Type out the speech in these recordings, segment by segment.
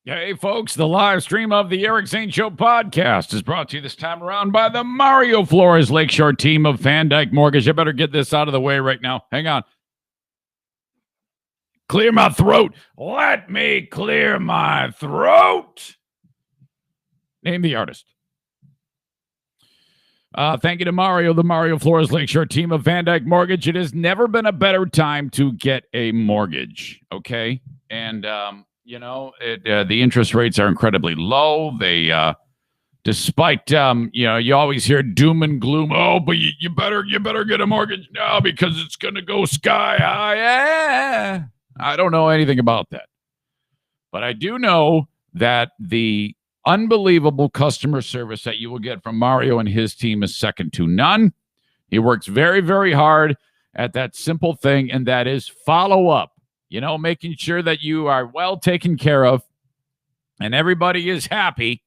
Hey, folks, the live stream of the Eric Zane Show podcast is brought to you this time around by the Mario Flores Lakeshore team of Van Dyke Mortgage. I better get this out of the way right now. Hang on. Clear my throat. Let me clear my throat. Name the artist. Thank you to Mario, the Mario Flores Lakeshore team of Van Dyke Mortgage. It has never been a better time to get a mortgage, okay? And, the interest rates are incredibly low. They, despite, you always hear doom and gloom. Oh, but you better get a mortgage now because it's going to go sky high. Yeah. I don't know anything about that. But I do know that the unbelievable customer service that you will get from Mario and his team is second to none. He works very, very hard at that simple thing, and that is follow up. Making sure that you are well taken care of and everybody is happy,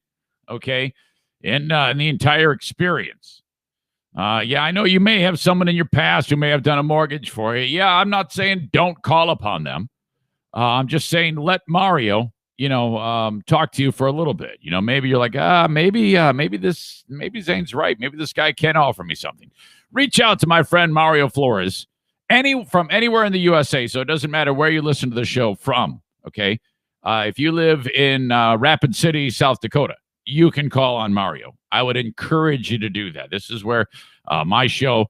okay, in the entire experience. I know you may have someone in your past who may have done a mortgage for you. Yeah, I'm not saying don't call upon them. I'm just saying let Mario, talk to you for a little bit. Maybe you're like, maybe Zane's right. Maybe this guy can offer me something. Reach out to my friend Mario Flores. From anywhere in the USA, so it doesn't matter where you listen to the show from, okay? If you live in Rapid City, South Dakota, you can call on Mario. I would encourage you to do that. This is where my show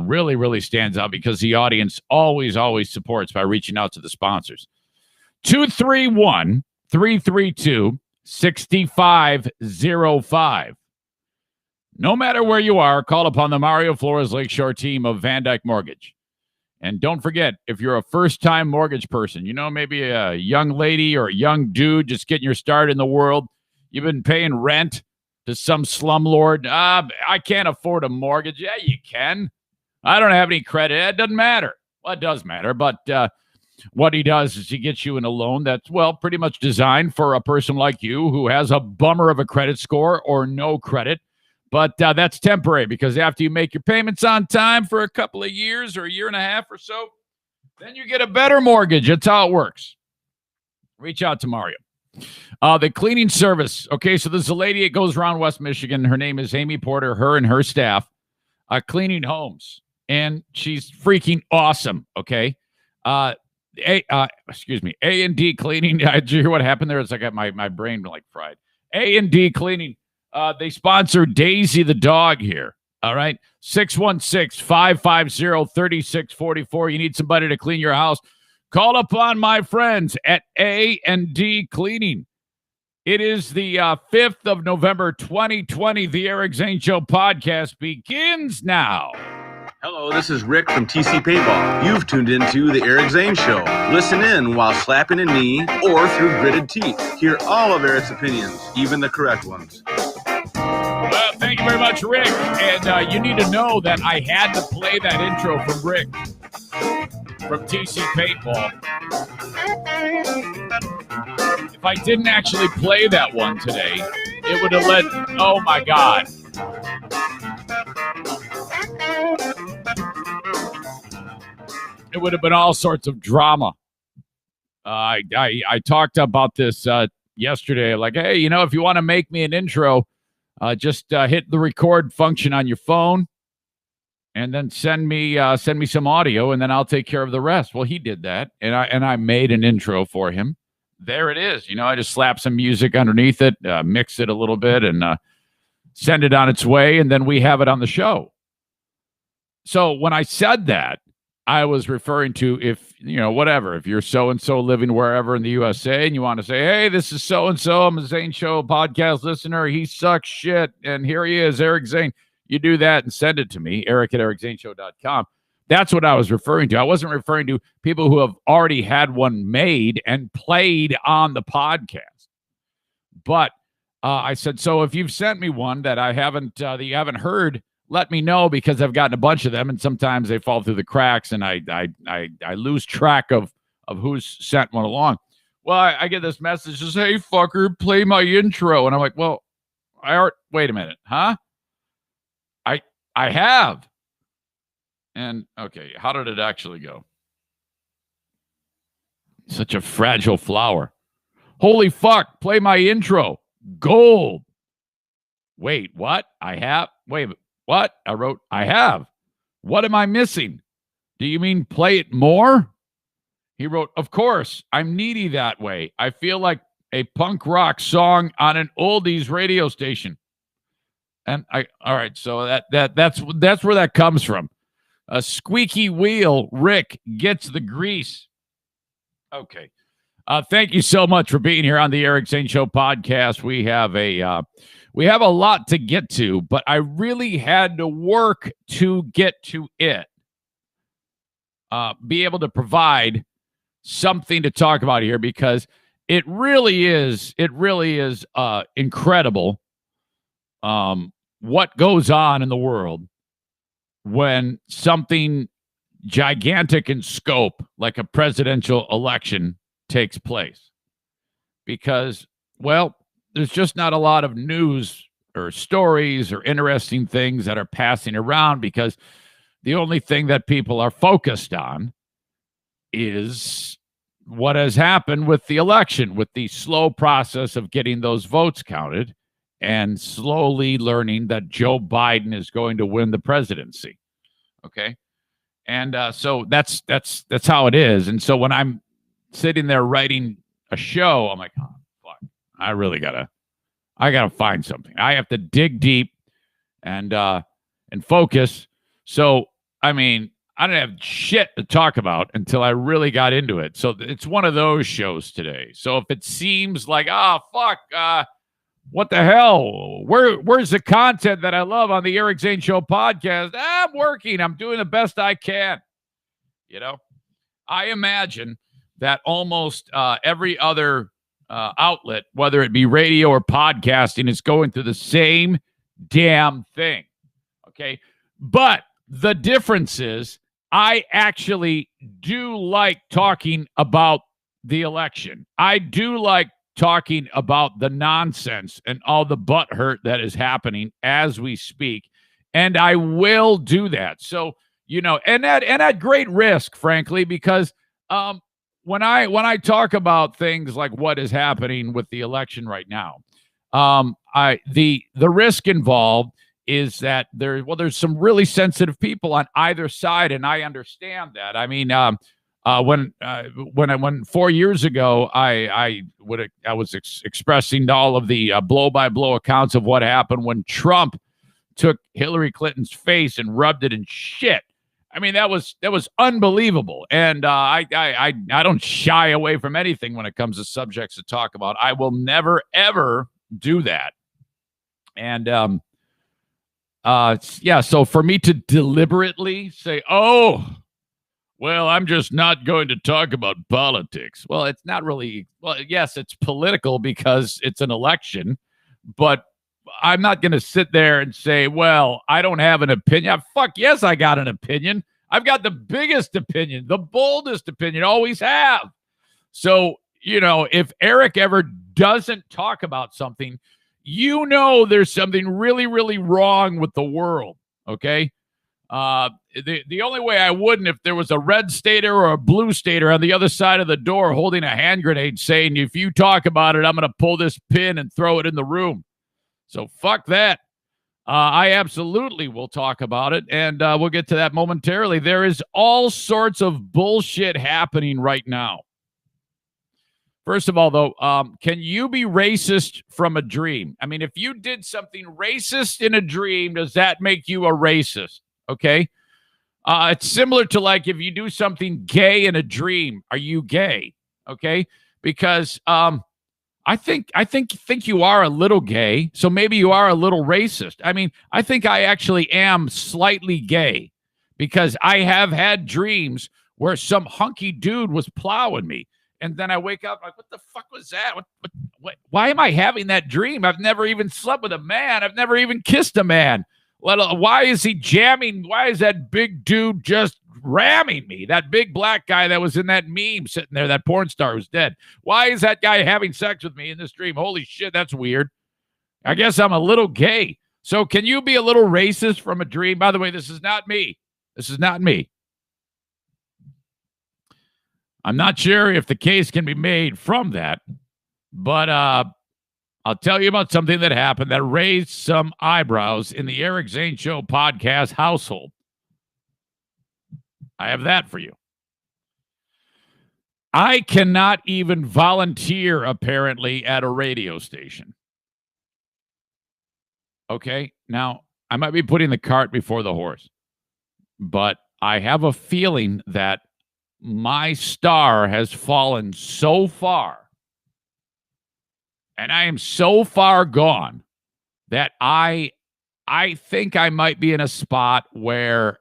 really, really stands out because the audience always supports by reaching out to the sponsors. 231-332-6505. No matter where you are, call upon the Mario Flores Lakeshore team of Van Dyke Mortgage. And don't forget, if you're a first-time mortgage person, maybe a young lady or a young dude just getting your start in the world, you've been paying rent to some slumlord. I can't afford a mortgage. Yeah, you can. I don't have any credit. It doesn't matter. Well, it does matter, but what he does is he gets you in a loan that's, pretty much designed for a person like you who has a bummer of a credit score or no credit. But that's temporary because after you make your payments on time for a couple of years or a year and a half or so, then you get a better mortgage. That's how it works. Reach out to Mario. The cleaning service. Okay, so there's a lady that goes around West Michigan. Her name is Amy Porter. Her and her staff cleaning homes. And she's freaking awesome, okay? A&D Cleaning. Did you hear what happened there? It's like my brain fried. A&D Cleaning. They sponsor Daisy the dog here. All right. 616-550-3644. You need somebody to clean your house. Call upon my friends at A&D Cleaning. It is the 5th of November, 2020. The Eric Zane Show podcast begins now. Hello, this is Rick from TC Paintball. You've tuned into the Eric Zane Show. Listen in while slapping a knee or through gritted teeth. Hear all of Eric's opinions, even the correct ones. Well, thank you very much, Rick. And you need to know that I had to play that intro from Rick from TC Paintball. If I didn't actually play that one today, it would have led... Oh, my God. It would have been all sorts of drama. I talked about this yesterday. Like, hey, if you want to make me an intro, just hit the record function on your phone, and then send me some audio, and then I'll take care of the rest. Well, he did that, and I made an intro for him. There it is. I just slap some music underneath it, mix it a little bit, and send it on its way, and then we have it on the show. So when I said that, I was referring to if you're so-and-so living wherever in the USA and you want to say, hey, this is so-and-so, I'm a Zane Show podcast listener, he sucks shit, and here he is, Eric Zane. You do that and send it to me, eric@ericzaneshow.com. That's what I was referring to. I wasn't referring to people who have already had one made and played on the podcast. But I said, so if you've sent me one that that you haven't heard, let me know, because I've gotten a bunch of them, and sometimes they fall through the cracks, and I lose track of who's sent one along. Well, I get this message says, hey, fucker, play my intro. And I'm like, well, wait a minute, huh? I have. And, okay, how did it actually go? Such a fragile flower. Holy fuck, play my intro. Gold. Wait, what? I have? Wait, what? I wrote, I have. What am I missing? Do you mean play it more? He wrote, of course, I'm needy that way. I feel like a punk rock song on an oldies radio station. And all right, so that's where that comes from. A squeaky wheel, Rick gets the grease. Okay. Thank you so much for being here on the Eric Zane Show podcast. We have a lot to get to, but I really had to work to get to it. Be able to provide something to talk about here because it really is incredible what goes on in the world when something gigantic in scope like a presidential election takes place. Because, well, there's just not a lot of news or stories or interesting things that are passing around because the only thing that people are focused on is what has happened with the election, with the slow process of getting those votes counted and slowly learning that Joe Biden is going to win the presidency. Okay. And so that's how it is. And so when I'm sitting there writing a show, I'm like, oh, fuck, I gotta find something. I have to dig deep and focus. So, I mean, I didn't have shit to talk about until I really got into it. So it's one of those shows today. So if it seems like, what the hell? Where's the content that I love on the Eric Zane Show podcast? I'm working. I'm doing the best I can. You know, I imagine that almost every other outlet, whether it be radio or podcasting, is going through the same damn thing. Okay. But the difference is I actually do like talking about the election. I do like talking about the nonsense and all the butthurt that is happening as we speak. And I will do that. So, you know, and at great risk, frankly, because when I talk about things like what is happening with the election right now, the risk involved is that there's some really sensitive people on either side, and I understand that. I mean, when 4 years ago I was expressing all of the blow by blow accounts of what happened when Trump took Hillary Clinton's face and rubbed it in shit. I mean, that was unbelievable, and I don't shy away from anything when it comes to subjects to talk about. I will never ever do that, and so for me to deliberately say, oh, well, I'm just not going to talk about politics. Well, it's not really, well, yes, it's political because it's an election, but I'm not going to sit there and say, well, I don't have an opinion. Fuck yes, I got an opinion. I've got the biggest opinion, the boldest opinion, always have. So, you know, if Eric ever doesn't talk about something, you know there's something really, really wrong with the world, okay? The only way I wouldn't if there was a red stater or a blue stater on the other side of the door holding a hand grenade saying, if you talk about it, I'm going to pull this pin and throw it in the room. So fuck that. I absolutely will talk about it, and we'll get to that momentarily. There is all sorts of bullshit happening right now. First of all, though, can you be racist from a dream? I mean, if you did something racist in a dream, does that make you a racist? Okay. It's similar to like if you do something gay in a dream, are you gay? Okay. Because I think you are a little gay, so maybe you are a little racist. I mean, I think I actually am slightly gay because I have had dreams where some hunky dude was plowing me. And then I wake up like, what the fuck was that? What, why am I having that dream? I've never even slept with a man. I've never even kissed a man. Why is he jamming? Why is that big dude just ramming me? That big black guy that was in that meme sitting there, that porn star who's dead. Why is that guy having sex with me in this dream? Holy shit, that's weird. I guess I'm a little gay. So can you be a little racist from a dream? By the way, this is not me. This is not me. I'm not sure if the case can be made from that, But I'll tell you about something that happened that raised some eyebrows in the Eric Zane Show podcast household. I have that for you. I cannot even volunteer, apparently, at a radio station. Okay? Now, I might be putting the cart before the horse, but I have a feeling that my star has fallen so far, and I am so far gone that I think I might be in a spot where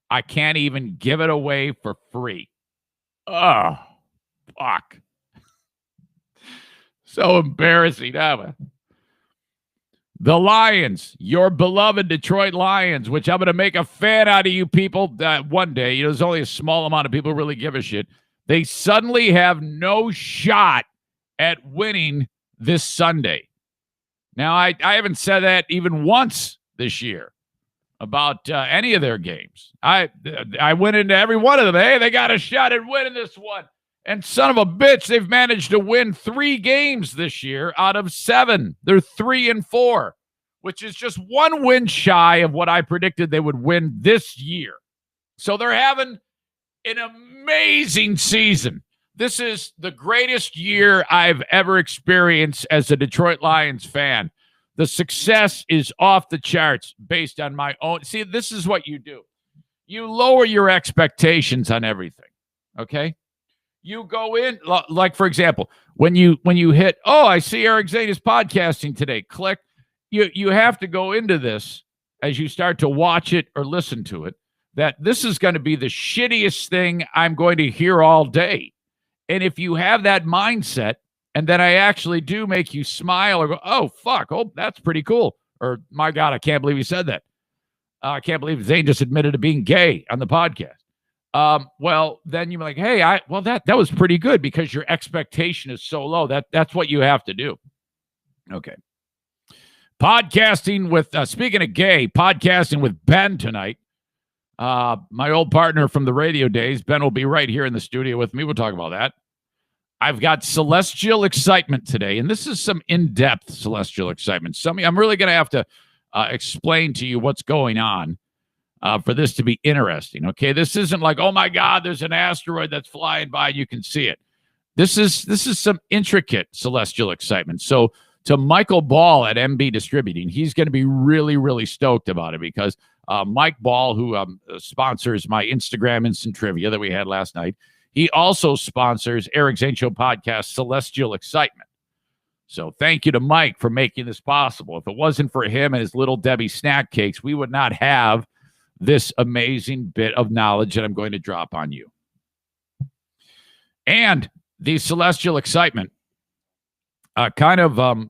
I can't even give it away for free. Oh, fuck. So embarrassing, huh? The Lions, your beloved Detroit Lions, which I'm going to make a fan out of you people one day. There's only a small amount of people who really give a shit. They suddenly have no shot at winning this Sunday. Now, I haven't said that even once this year about any of their games. I went into every one of them. Hey, they got a shot at winning this one. And son of a bitch, they've managed to win 3 games this year out of 7. They're 3-4, which is just 1 win shy of what I predicted they would win this year. So they're having an amazing season. This is the greatest year I've ever experienced as a Detroit Lions fan. The success is off the charts based on my own. See, this is what you do. You lower your expectations on everything, okay? You go in, like, for example, when you hit, oh, I see Eric Zane is podcasting today, click. You have to go into this as you start to watch it or listen to it, that this is going to be the shittiest thing I'm going to hear all day. And if you have that mindset, and then I actually do make you smile or go, oh, fuck, oh, that's pretty cool. Or, my God, I can't believe he said that. I can't believe Zane just admitted to being gay on the podcast. Well, then you're like, hey, that was pretty good because your expectation is so low. That's what you have to do. Okay. Podcasting with, speaking of gay, podcasting with Ben tonight. My old partner from the radio days, Ben will be right here in the studio with me. We'll talk about that. I've got celestial excitement today, and this is some in-depth celestial excitement. I'm really going to have to explain to you what's going on for this to be interesting, okay? This isn't like, oh, my God, there's an asteroid that's flying by, and you can see it. This is some intricate celestial excitement. So to Michael Ball at MB Distributing, he's going to be really, really stoked about it because Mike Ball, who sponsors my Instagram Instant Trivia that we had last night, he also sponsors Eric Zane Show podcast, Celestial Excitement. So thank you to Mike for making this possible. If it wasn't for him and his Little Debbie snack cakes, we would not have this amazing bit of knowledge that I'm going to drop on you. And the celestial excitement kind of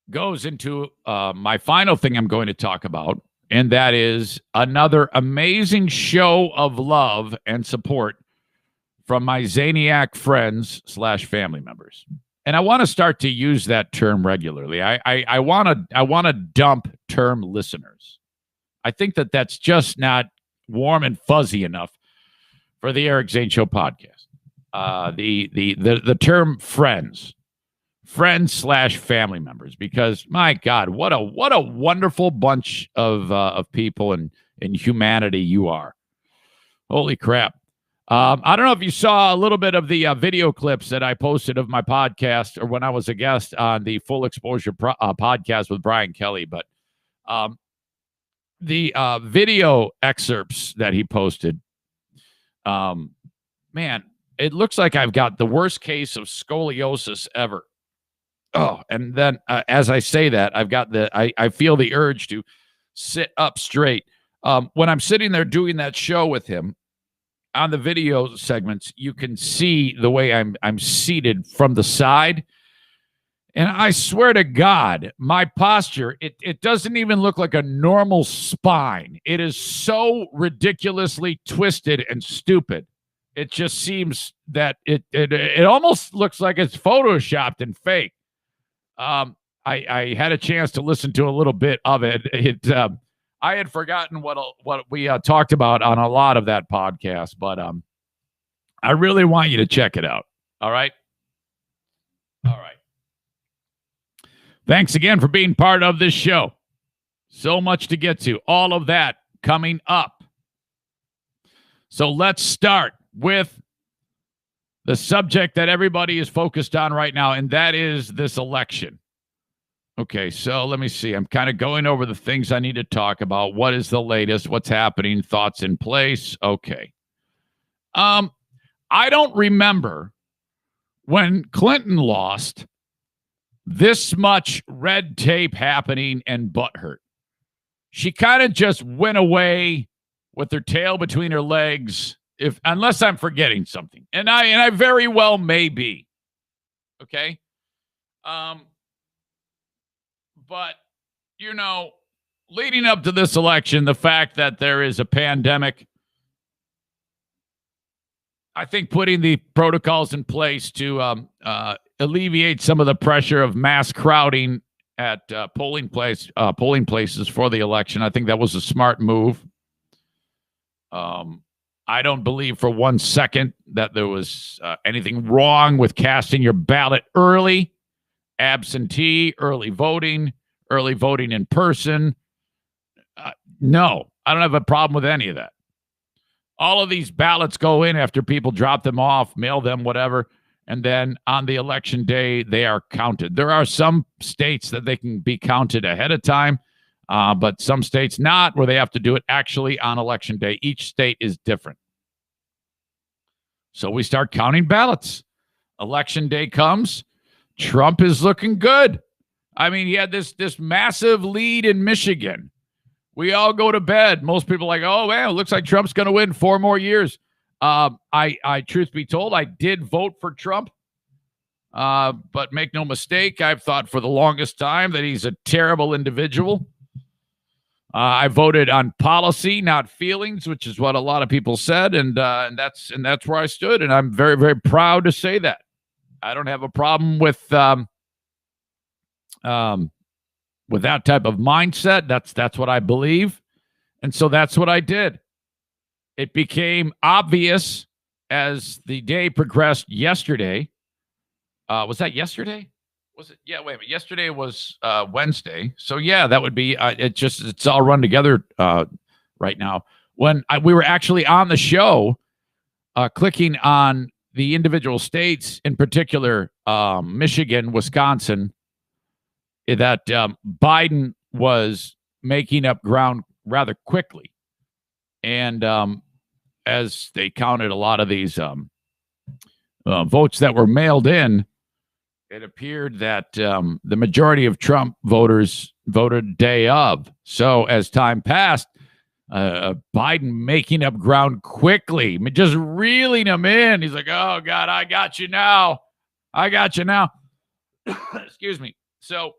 goes into my final thing I'm going to talk about, and that is another amazing show of love and support from my Zaniac friends / family members. And I want to start to use that term regularly. I want to dump term listeners. I think that that's not warm and fuzzy enough for the Eric Zane Show podcast. The term friends / family members, because my God, what a wonderful bunch of people and humanity you are. Holy crap. I don't know if you saw a little bit of the video clips that I posted of my podcast or when I was a guest on the Full Exposure podcast with Brian Kelly, but the video excerpts that he posted, man, it looks like I've got the worst case of scoliosis ever. Oh, and then as I say that, I feel the urge to sit up straight. When I'm sitting there doing that show with him, on the video segments, you can see the way I'm seated from the side. And I swear to God, my posture, it doesn't even look like a normal spine. It is so ridiculously twisted and stupid. It just seems that it almost looks like it's photoshopped and fake. I had a chance to listen to a little bit of it. I had forgotten what we talked about on a lot of that podcast, but I really want you to check it out. All right? All right. Thanks again for being part of this show. So much to get to. All of that coming up. So let's start with the subject that everybody is focused on right now, and that is this election. Okay, so let me see. I'm kind of going over the things I need to talk about. What is the latest? What's happening? Thoughts in place? Okay. I don't remember when Clinton lost this much red tape happening and butthurt. She kind of just went away with her tail between her legs, unless I'm forgetting something. And I very well may be. Okay? But, leading up to this election, the fact that there is a pandemic, I think putting the protocols in place to alleviate some of the pressure of mass crowding at polling places for the election, I think that was a smart move. I don't believe for 1 second that there was anything wrong with casting your ballot early, absentee, early voting in person. No, I don't have a problem with any of that. All of these ballots go in after people drop them off, mail them, whatever, and then on the election day, they are counted. There are some states that they can be counted ahead of time, but some states not, where they have to do it actually on election day. Each state is different. So we start counting ballots. Election day comes. Trump is looking good. I mean, he had this massive lead in Michigan. We all go to bed. Most people are like, oh, man, it looks like Trump's going to win 4 more years. I truth be told, I did vote for Trump. But make no mistake, I've thought for the longest time that he's a terrible individual. I voted on policy, not feelings, which is what a lot of people said, and that's where I stood, and I'm very, very proud to say that. I don't have a problem with that type of mindset. That's what I believe, and so that's what I did. It became obvious as the day progressed yesterday. Was that yesterday? Was it? Yeah, wait a minute. Yesterday was Wednesday. So, yeah, that would be it's all run together right now. When we were actually on the show, clicking on the individual states, in particular, Michigan, Wisconsin, that Biden was making up ground rather quickly. And as they counted a lot of these votes that were mailed in, it appeared that the majority of Trump voters voted day of. So as time passed, Biden making up ground quickly, just reeling them in. He's like, oh, God, I got you now. Excuse me. So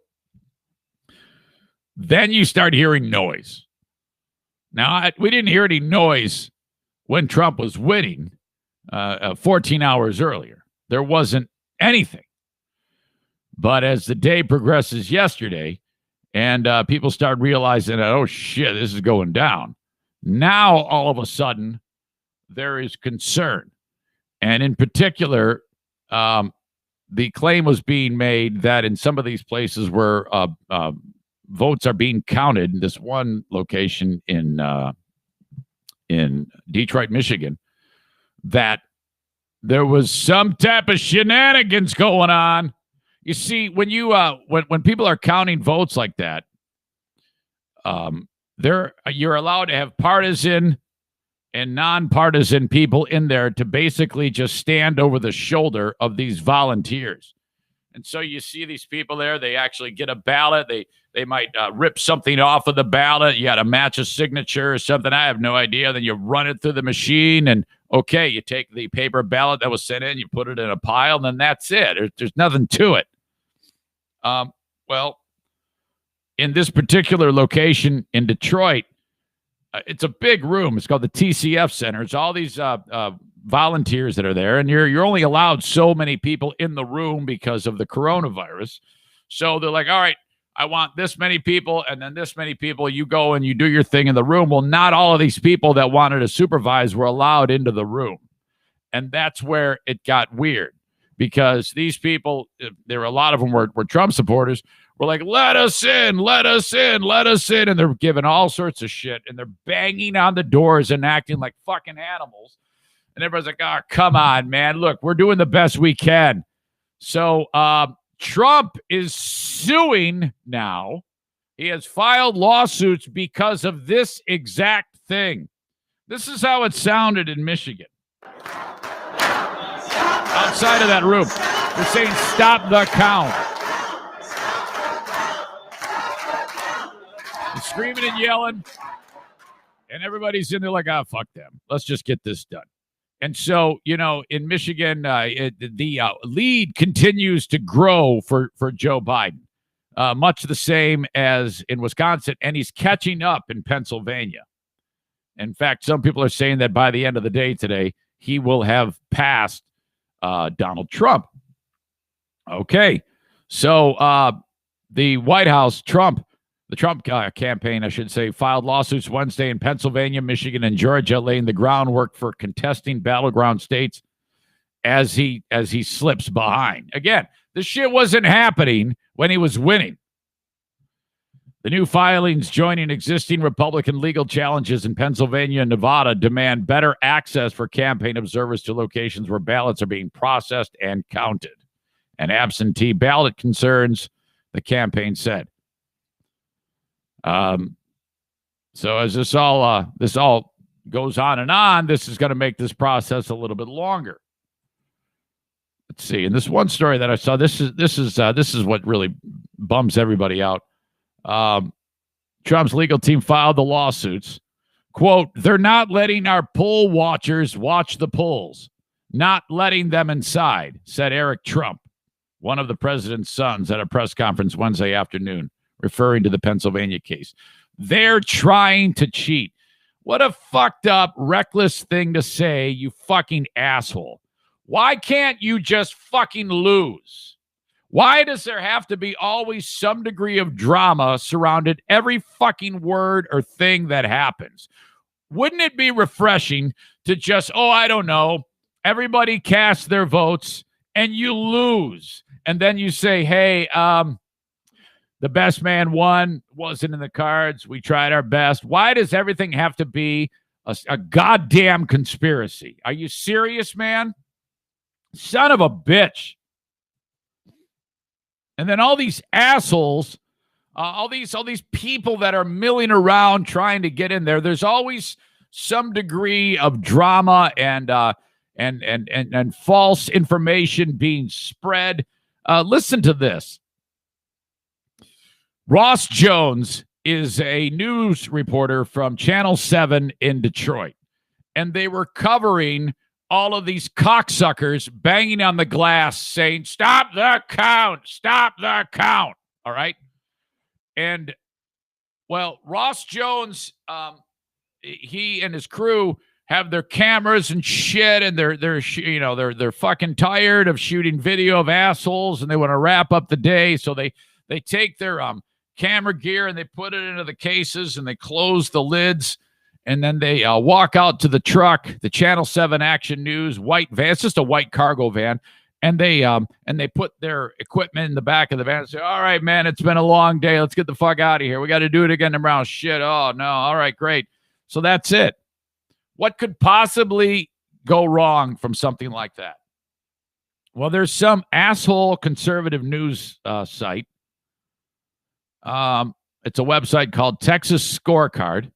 then you start hearing noise. Now, we didn't hear any noise when Trump was winning 14 hours earlier. There wasn't anything. But as the day progresses yesterday and people start realizing that, oh, shit, this is going down. Now, all of a sudden, there is concern. And in particular, the claim was being made that in some of these places where votes are being counted, this one location in Detroit, Michigan, that there was some type of shenanigans going on. You see, when when people are counting votes like that, you're allowed to have partisan and nonpartisan people in there to basically just stand over the shoulder of these volunteers. And so you see these people there, they actually get a ballot. They might rip something off of the ballot. You got to match a signature or something. I have no idea. Then you run it through the machine and, okay, you take the paper ballot that was sent in, you put it in a pile, and then that's it. There's nothing to it. Well, in this particular location in Detroit, it's a big room. It's called the TCF Center. It's all these volunteers that are there, and you're only allowed so many people in the room because of the coronavirus. So they're like, all right, I want this many people, and then this many people. You go and you do your thing in the room. Well, not all of these people that wanted to supervise were allowed into the room, and that's where it got weird. Because these people, there were a lot of them were Trump supporters, We're like, let us in, let us in, let us in. And they're giving all sorts of shit. And they're banging on the doors and acting like fucking animals. And everybody's like, oh, come on, man. Look, we're doing the best we can. So Trump is suing now. He has filed lawsuits because of this exact thing. This is how it sounded in Michigan. Outside of that room. They're saying, stop the count. They're screaming and yelling. And everybody's in there like, oh, fuck them. Let's just get this done. And so, in Michigan, the lead continues to grow for Joe Biden, much the same as in Wisconsin, and he's catching up in Pennsylvania. In fact, some people are saying that by the end of the day today, he will have passed Donald Trump. Okay, so the White House, the Trump campaign, I should say, filed lawsuits Wednesday in Pennsylvania, Michigan, and Georgia, laying the groundwork for contesting battleground states as he slips behind. Again, this shit wasn't happening when he was winning. The new filings, joining existing Republican legal challenges in Pennsylvania and Nevada, demand better access for campaign observers to locations where ballots are being processed and counted. And absentee ballot concerns, the campaign said. So as this all goes on, this is going to make this process a little bit longer. Let's see. And this one story that I saw, this is what really bums everybody out. Trump's legal team filed the lawsuits. Quote, they're not letting our poll watchers watch the polls, not letting them inside, said Eric Trump, one of the president's sons, at a press conference Wednesday afternoon, referring to the Pennsylvania case. They're trying to cheat. What a fucked up, reckless thing to say, you fucking asshole. Why can't you just fucking lose? Why does there have to be always some degree of drama surrounded every fucking word or thing that happens? Wouldn't it be refreshing to just, I don't know, everybody casts their votes and you lose. And then you say, hey, the best man won, wasn't in the cards. We tried our best. Why does everything have to be a goddamn conspiracy? Are you serious, man? Son of a bitch. And then all these assholes, all these people that are milling around trying to get in there, there's always some degree of drama and false information being spread. Listen to this. Ross Jones is a news reporter from Channel 7 in Detroit, and they were covering all of these cocksuckers banging on the glass saying, stop the count, stop the count. All right. And well, Ross Jones, he and his crew have their cameras and shit, and they're fucking tired of shooting video of assholes, and they want to wrap up the day. So they take their camera gear and they put it into the cases and they close the lids. And then they walk out to the truck, the Channel 7 Action News white van. It's just a white cargo van. And they put their equipment in the back of the van and say, all right, man, it's been a long day. Let's get the fuck out of here. We got to do it again tomorrow. Shit. Oh, no. All right, great. So that's it. What could possibly go wrong from something like that? Well, there's some asshole conservative news site. It's a website called Texas Scorecard.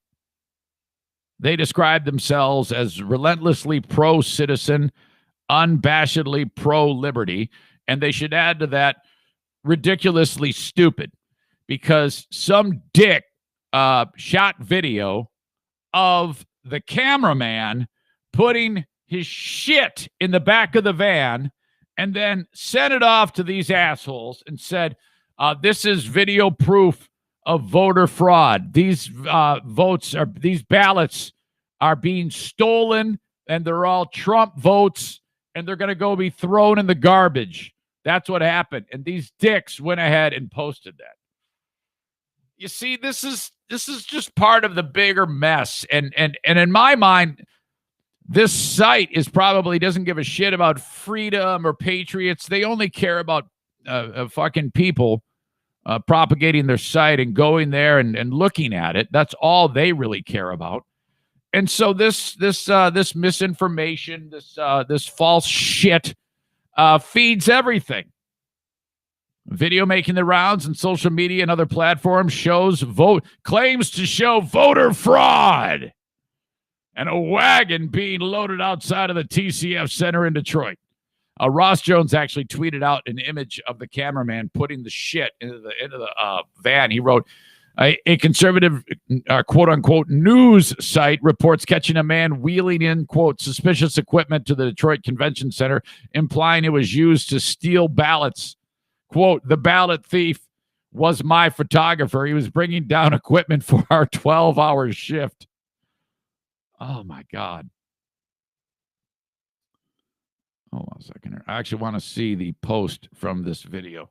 They describe themselves as relentlessly pro-citizen, unabashedly pro-liberty, and they should add to that ridiculously stupid, because some dick shot video of the cameraman putting his shit in the back of the van and then sent it off to these assholes and said, this is video proof of voter fraud. These these ballots are being stolen, and they're all Trump votes, and they're going to go be thrown in the garbage. That's what happened. And these dicks went ahead and posted that. You see, this is just part of the bigger mess. And in my mind, this site doesn't give a shit about freedom or patriots. They only care about fucking people propagating their site and going there and looking at it. That's all they really care about. And so this misinformation, this false shit feeds everything. Video making the rounds on social media and other platforms claims to show voter fraud and a wagon being loaded outside of the TCF Center in Detroit. Ross Jones actually tweeted out an image of the cameraman putting the shit into the van. He wrote, a conservative, quote-unquote, news site reports catching a man wheeling in, quote, suspicious equipment to the Detroit Convention Center, implying it was used to steal ballots. Quote, the ballot thief was my photographer. He was bringing down equipment for our 12-hour shift. Oh, my God. Hold on a second here. I actually want to see the post from this video.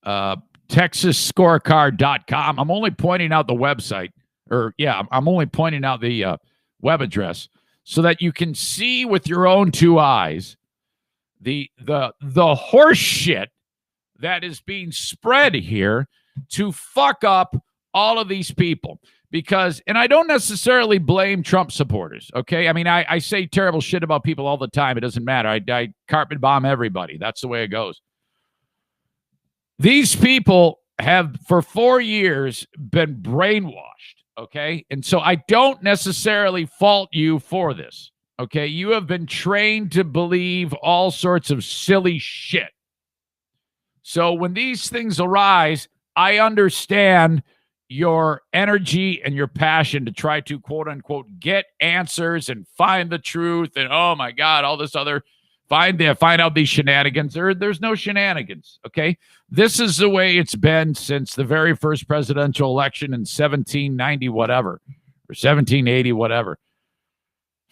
TexasScorecard.com. I'm only pointing out the website. I'm only pointing out the web address so that you can see with your own two eyes the horse shit that is being spread here to fuck up all of these people. And I don't necessarily blame Trump supporters, okay? I mean, I say terrible shit about people all the time. It doesn't matter. I carpet bomb everybody. That's the way it goes. These people have, for 4 years, been brainwashed, okay? And so I don't necessarily fault you for this, okay? You have been trained to believe all sorts of silly shit. So when these things arise, I understand your energy and your passion to try to, quote unquote, get answers and find the truth and, oh my God, all this other, find out these shenanigans. There's no shenanigans, okay? This is the way it's been since the very first presidential election in 1790 whatever, or 1780 whatever.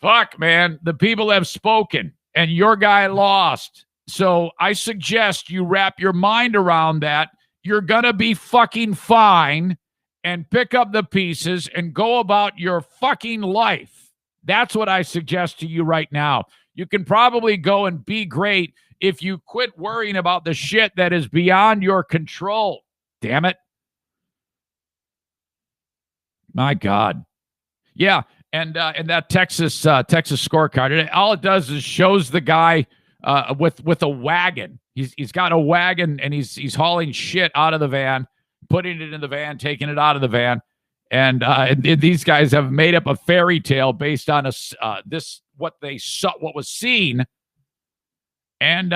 Fuck, man, the people have spoken and your guy lost. So I suggest you wrap your mind around that. You're going to be fucking fine and pick up the pieces and go about your fucking life. That's what I suggest to you right now. You can probably go and be great if you quit worrying about the shit that is beyond your control. Damn it. My God. Yeah, and that Texas scorecard, all it does is shows the guy with a wagon. He's got a wagon and he's hauling shit out of the van, putting it in the van, taking it out of the van, and these guys have made up a fairy tale based on what they saw, what was seen, and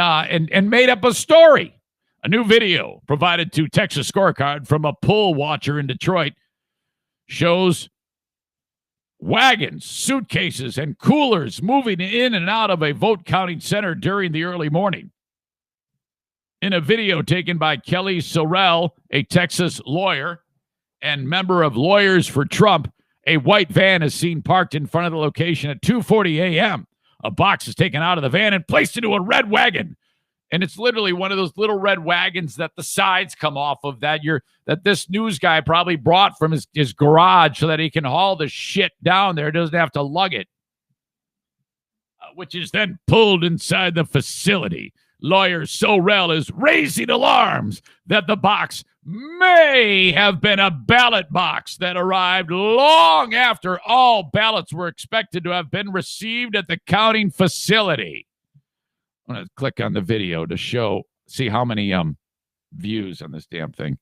made up a story. A new video provided to Texas Scorecard from a poll watcher in Detroit shows wagons, suitcases, and coolers moving in and out of a vote counting center during the early morning. In a video taken by Kelly Sorrell, a Texas lawyer and member of Lawyers for Trump, a white van is seen parked in front of the location at 2:40 a.m. A box is taken out of the van and placed into a red wagon. And it's literally one of those little red wagons that the sides come off of that this news guy probably brought from his garage so that he can haul the shit down there. Doesn't have to lug it, which is then pulled inside the facility. Lawyer Sorrell is raising alarms that the box may have been a ballot box that arrived long after all ballots were expected to have been received at the counting facility. I'm going to click on the video to see how many views on this damn thing.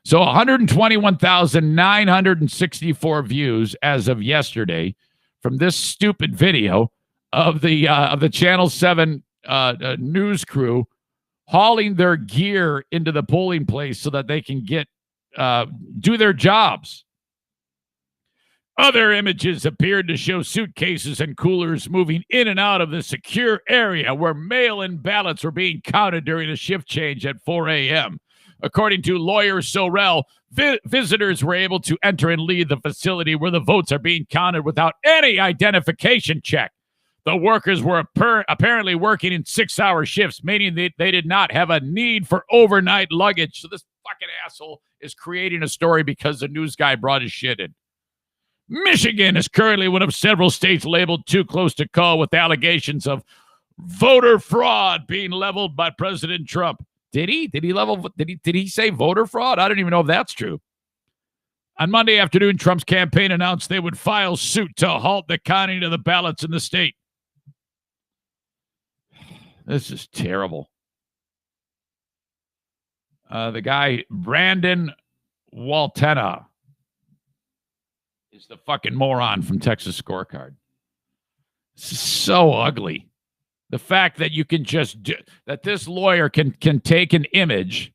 So 121,964 views as of yesterday from this stupid video of the Channel 7 news crew hauling their gear into the polling place so that they can do their jobs. Other images appeared to show suitcases and coolers moving in and out of the secure area where mail-in ballots were being counted during a shift change at 4 a.m. According to lawyer Sorrell, visitors were able to enter and leave the facility where the votes are being counted without any identification check. The workers were apparently working in 6-hour shifts, meaning they did not have a need for overnight luggage. So this fucking asshole is creating a story because the news guy brought his shit in. Michigan is currently one of several states labeled too close to call with allegations of voter fraud being leveled by President Trump. Did he? Did he say voter fraud? I don't even know if that's true. On Monday afternoon, Trump's campaign announced they would file suit to halt the counting of the ballots in the state. This is terrible. The guy, Brandon Waltena, is the fucking moron from Texas Scorecard. This is so ugly. The fact that you can that this lawyer can take an image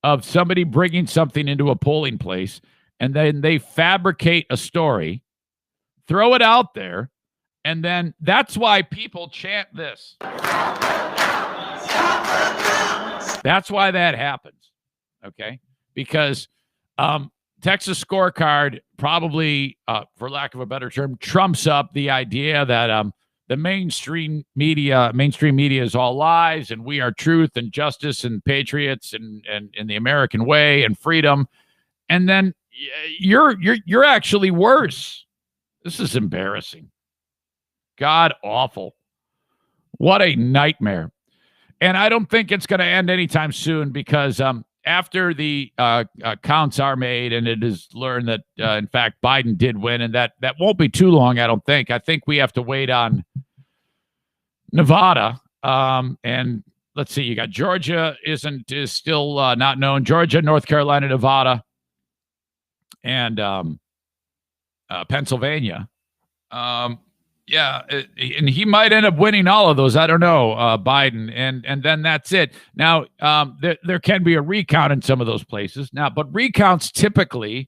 of somebody bringing something into a polling place, and then they fabricate a story, throw it out there, and then that's why people chant this. That's why that happens, okay? Because Texas Scorecard probably, for lack of a better term, trumps up the idea that the mainstream media is all lies, and we are truth and justice and patriots and the American way and freedom. And then you're actually worse. This is embarrassing. God awful. What a nightmare. And I don't think it's going to end anytime soon, because after the counts are made and it is learned that, in fact, Biden did win, and that won't be too long, I don't think. I think we have to wait on Nevada. And let's see, you got Georgia is still not known. Georgia, North Carolina, Nevada, and Pennsylvania. Yeah, and he might end up winning all of those. I don't know, Biden, and then that's it. Now, there can be a recount in some of those places now, but recounts typically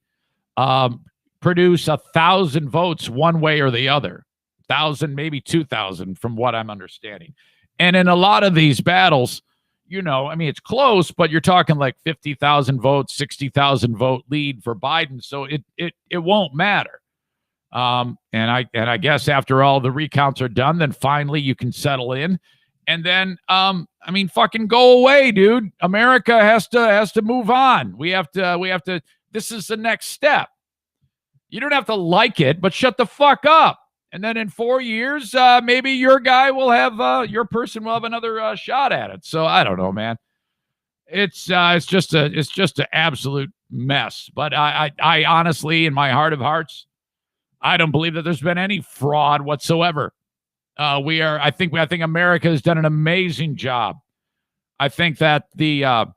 produce 1,000 votes one way or the other, 1,000, maybe 2,000, from what I'm understanding. And in a lot of these battles, I mean, it's close, but you're talking like 50,000 votes, 60,000 vote lead for Biden, so it won't matter. And I guess after all the recounts are done, then finally you can settle in. And then, I mean, fucking go away, dude. America has to move on. We have to, this is the next step. You don't have to like it, but shut the fuck up. And then in 4 years, maybe your guy will have, your person will have another shot at it. So I don't know, man. It's just an absolute mess. But I honestly, in my heart of hearts, I don't believe that there's been any fraud whatsoever. I think America has done an amazing job. I think that in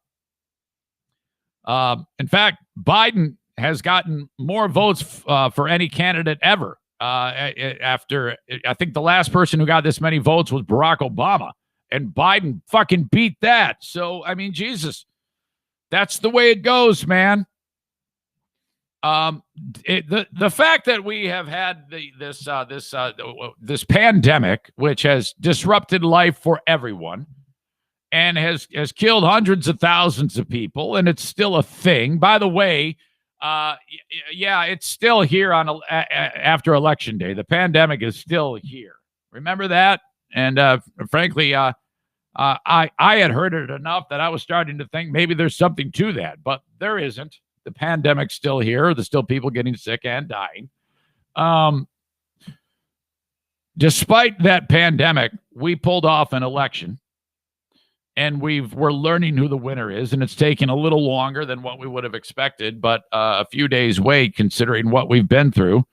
fact, Biden has gotten more votes for any candidate ever. After, I think the last person who got this many votes was Barack Obama, and Biden fucking beat that. So, I mean, Jesus, that's the way it goes, man. The fact that we have had this pandemic, which has disrupted life for everyone and has killed hundreds of thousands of people, and it's still a thing. By the way, yeah, it's still here after Election Day. The pandemic is still here. Remember that? And frankly, I had heard it enough that I was starting to think maybe there's something to that, but there isn't. The pandemic's still here. There's still people getting sick and dying. Despite that pandemic, we pulled off an election, and we're learning who the winner is, and it's taken a little longer than what we would have expected, but a few days wait, considering what we've been through,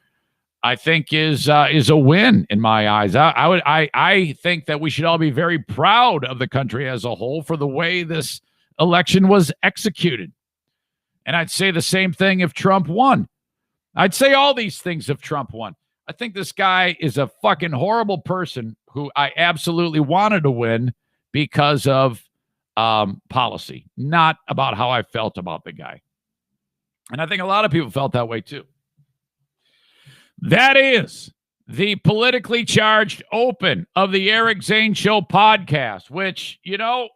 I think is a win in my eyes. I think that we should all be very proud of the country as a whole for the way this election was executed. And I'd say the same thing if Trump won. I'd say all these things if Trump won. I think this guy is a fucking horrible person who I absolutely wanted to win because of policy, not about how I felt about the guy. And I think a lot of people felt that way too. That is the politically charged open of the Eric Zane Show podcast, which,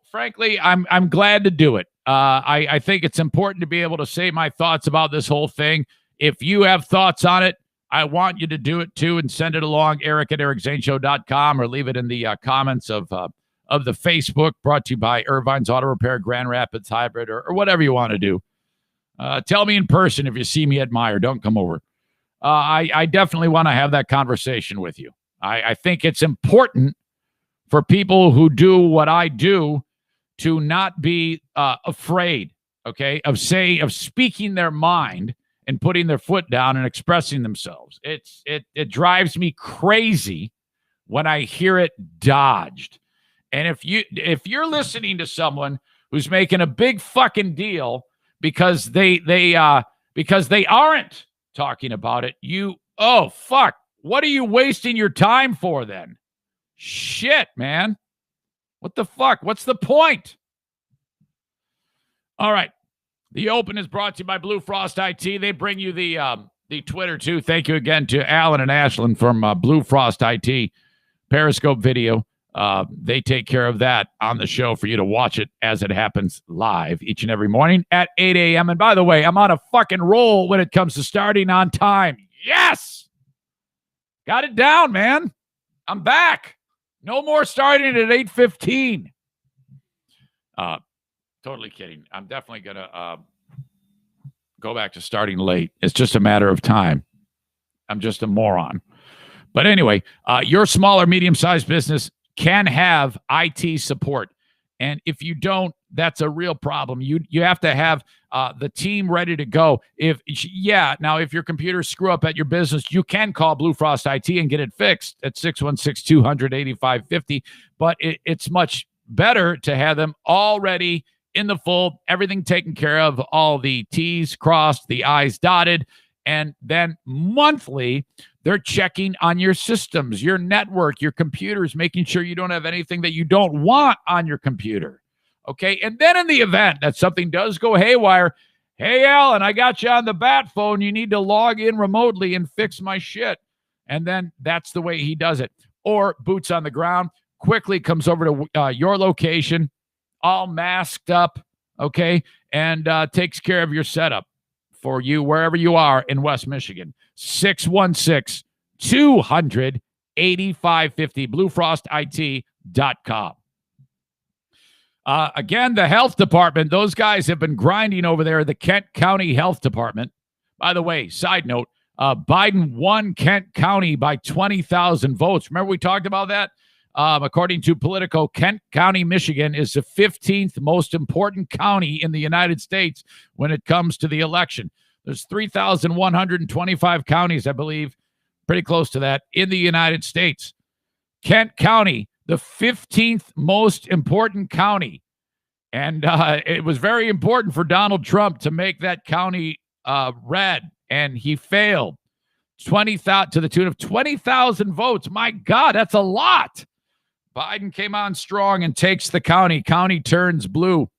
frankly, I'm glad to do it. I think it's important to be able to say my thoughts about this whole thing. If you have thoughts on it, I want you to do it too and send it along, eric@ericzaneshow.com, or leave it in the comments of the Facebook, brought to you by Irvine's Auto Repair, Grand Rapids Hybrid, or whatever you want to do. Tell me in person if you see me at Meyer. Don't come over. I definitely want to have that conversation with you. I think it's important for people who do what I do to not be afraid, okay, of speaking their mind and putting their foot down and expressing themselves. It drives me crazy when I hear it dodged. And if you're listening to someone who's making a big fucking deal because they aren't talking about it, oh fuck, what are you wasting your time for then? Shit, man. What the fuck? What's the point? All right. The Open is brought to you by Blue Frost IT. They bring you the Twitter, too. Thank you again to Alan and Ashlyn from Blue Frost IT. Periscope video. They take care of that on the show for you to watch it as it happens live each and every morning at 8 a.m. And by the way, I'm on a fucking roll when it comes to starting on time. Yes! Got it down, man. I'm back. No more starting at 8:15. Totally kidding. I'm definitely going to go back to starting late. It's just a matter of time. I'm just a moron. But anyway, your small or medium-sized business can have IT support. And if you don't, that's a real problem. You have to have the team ready to go. If your computers screw up at your business, you can call Blue Frost IT and get it fixed at 616-200-8550. But it's much better to have them already in the fold, everything taken care of, all the T's crossed, the I's dotted, and then monthly, they're checking on your systems, your network, your computers, making sure you don't have anything that you don't want on your computer. Okay, and then in the event that something does go haywire, hey, Alan, I got you on the bat phone. You need to log in remotely and fix my shit. And then that's the way he does it. Or boots on the ground, quickly comes over to your location, all masked up, okay, and takes care of your setup for you wherever you are in West Michigan. 616-200-8550, bluefrostit.com. Again, the health department, those guys have been grinding over there, the Kent County Health Department. By the way, side note, Biden won Kent County by 20,000 votes. Remember we talked about that? According to Politico, Kent County, Michigan is the 15th most important county in the United States when it comes to the election. There's 3,125 counties, I believe, pretty close to that, in the United States. Kent County, the 15th most important county. And it was very important for Donald Trump to make that county red, and he failed. 20,000 to the tune of 20,000 votes. My God, that's a lot. Biden came on strong and takes the county. County turns blue.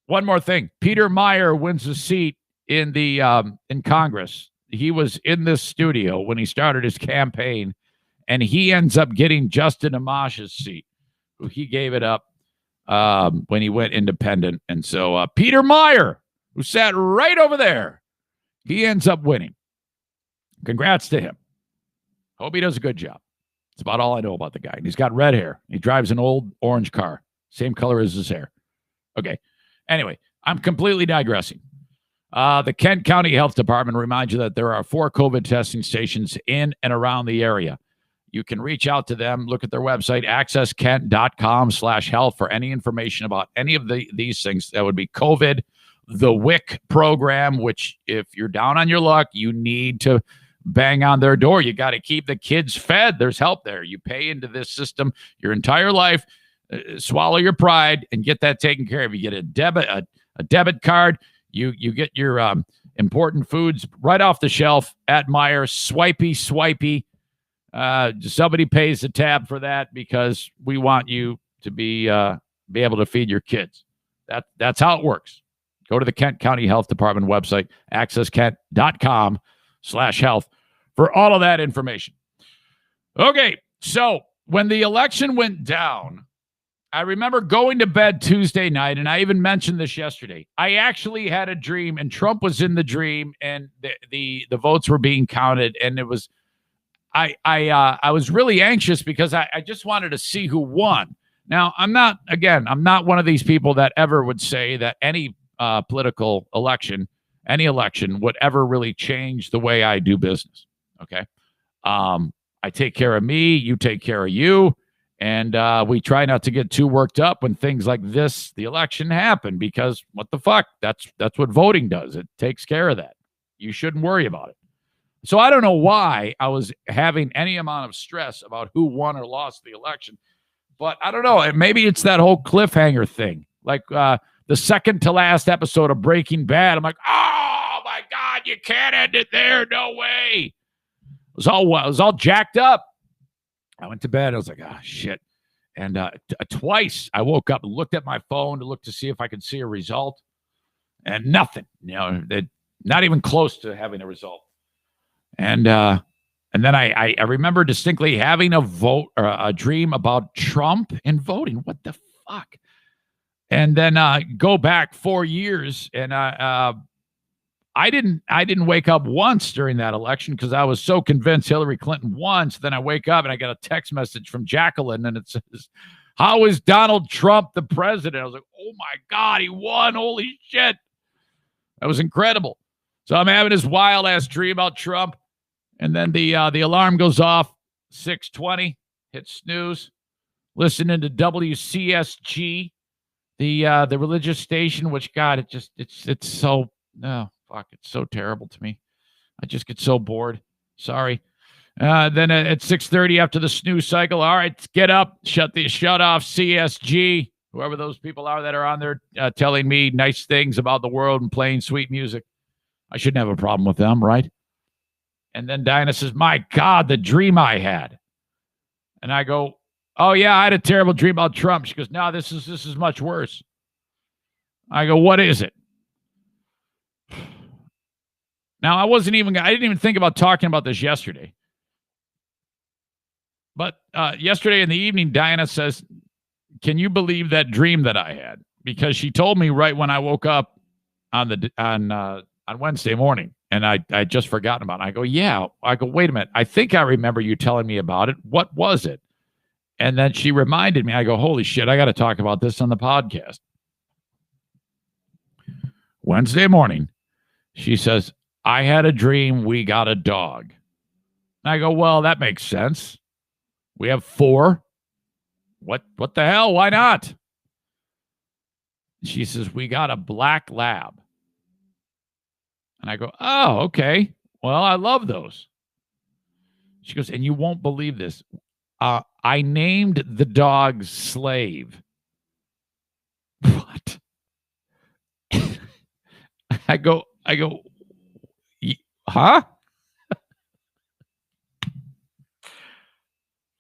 One more thing. Peter Meyer wins a seat in the in Congress. He was in this studio when he started his campaign, and he ends up getting Justin Amash's seat, who he gave it up when he went independent. And so Peter Meyer, who sat right over there, he ends up winning. Congrats to him. Hope he does a good job. That's about all I know about the guy. And he's got red hair. He drives an old orange car. Same color as his hair. Okay. Anyway, I'm completely digressing. The Kent County Health Department reminds you that there are 4 COVID testing stations in and around the area. You can reach out to them. Look at their website, accesskent.com/health, for any information about any of these things. That would be COVID, the WIC program, which if you're down on your luck, you need to bang on their door. You got to keep the kids fed. There's help there. You pay into this system your entire life. Swallow your pride and get that taken care of. You get a debit card. You get your important foods right off the shelf at Meijer. Swipey. Somebody pays the tab for that because we want you to be able to feed your kids. That's how it works. Go to the Kent County Health Department website, accesskent.com/health, for all of that information. Okay, so when the election went down, I remember going to bed Tuesday night, and I even mentioned this yesterday. I actually had a dream, and Trump was in the dream, and the votes were being counted, and it was I was really anxious because I just wanted to see who won. Now, I'm not one of these people that ever would say that any political election, any election would ever really change the way I do business. Okay. I take care of me, you take care of you, And we try not to get too worked up when things like this, the election, happen, because what the fuck? That's what voting does. It takes care of that. You shouldn't worry about it. So I don't know why I was having any amount of stress about who won or lost the election. But I don't know. Maybe it's that whole cliffhanger thing. Like the second to last episode of Breaking Bad. I'm like, oh, my God, you can't end it there. No way. It was all jacked up. I went to bed. I was like, oh, shit. And twice I woke up and looked at my phone to look to see if I could see a result. And nothing. Not even close to having a result. And then I remember distinctly having a dream about Trump and voting. What the fuck? And then go back 4 years, and I didn't wake up once during that election because I was so convinced Hillary Clinton won. So then I wake up and I get a text message from Jacqueline, and it says, "How is Donald Trump the president?" I was like, "Oh my God, he won! Holy shit!" That was incredible. So I'm having this wild ass dream about Trump. And then the alarm goes off, 6:20, hit snooze, listening to WCSG, the religious station, which, God, it's so, oh, fuck, it's so terrible to me. I just get so bored. Sorry. Then at 6:30 after the snooze cycle, all right, get up, shut off CSG, whoever those people are that are on there telling me nice things about the world and playing sweet music. I shouldn't have a problem with them, right? And then Diana says, "My God, the dream I had." And I go, "Oh, yeah, I had a terrible dream about Trump." She goes, "No, this is much worse." I go, "What is it?" Now, I didn't even think about talking about this yesterday. But yesterday in the evening, Diana says, "Can you believe that dream that I had?" Because she told me right when I woke up on Wednesday morning. And I just forgotten about it. I go, "Yeah." I go, "Wait a minute. I think I remember you telling me about it. What was it?" And then she reminded me. I go, "Holy shit, I got to talk about this on the podcast." Wednesday morning, she says, "I had a dream we got a dog." And I go, "Well, that makes sense. We have 4. What the hell? Why not?" She says, "We got a black lab." And I go, "Oh, okay. Well, I love those." She goes, "And you won't believe this. I named the dog Slave." What? I go, huh?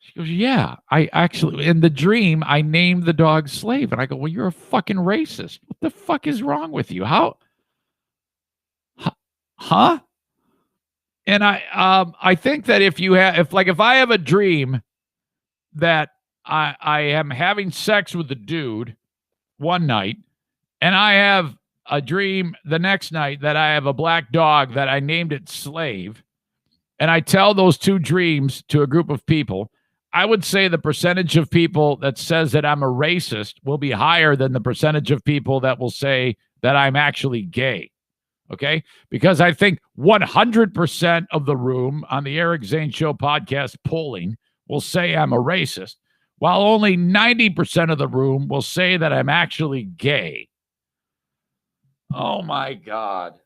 She goes, "Yeah, I actually, in the dream, I named the dog Slave." And I go, "Well, you're a fucking racist. What the fuck is wrong with you? How? Huh?" And I think that if I have a dream that I am having sex with a dude one night, and I have a dream the next night that I have a black dog that I named it Slave, and I tell those two dreams to a group of people, I would say the percentage of people that says that I'm a racist will be higher than the percentage of people that will say that I'm actually gay. Okay? Because I think 100% of the room on the Eric Zane Show podcast polling will say I'm a racist, while only 90% of the room will say that I'm actually gay. Oh, my God.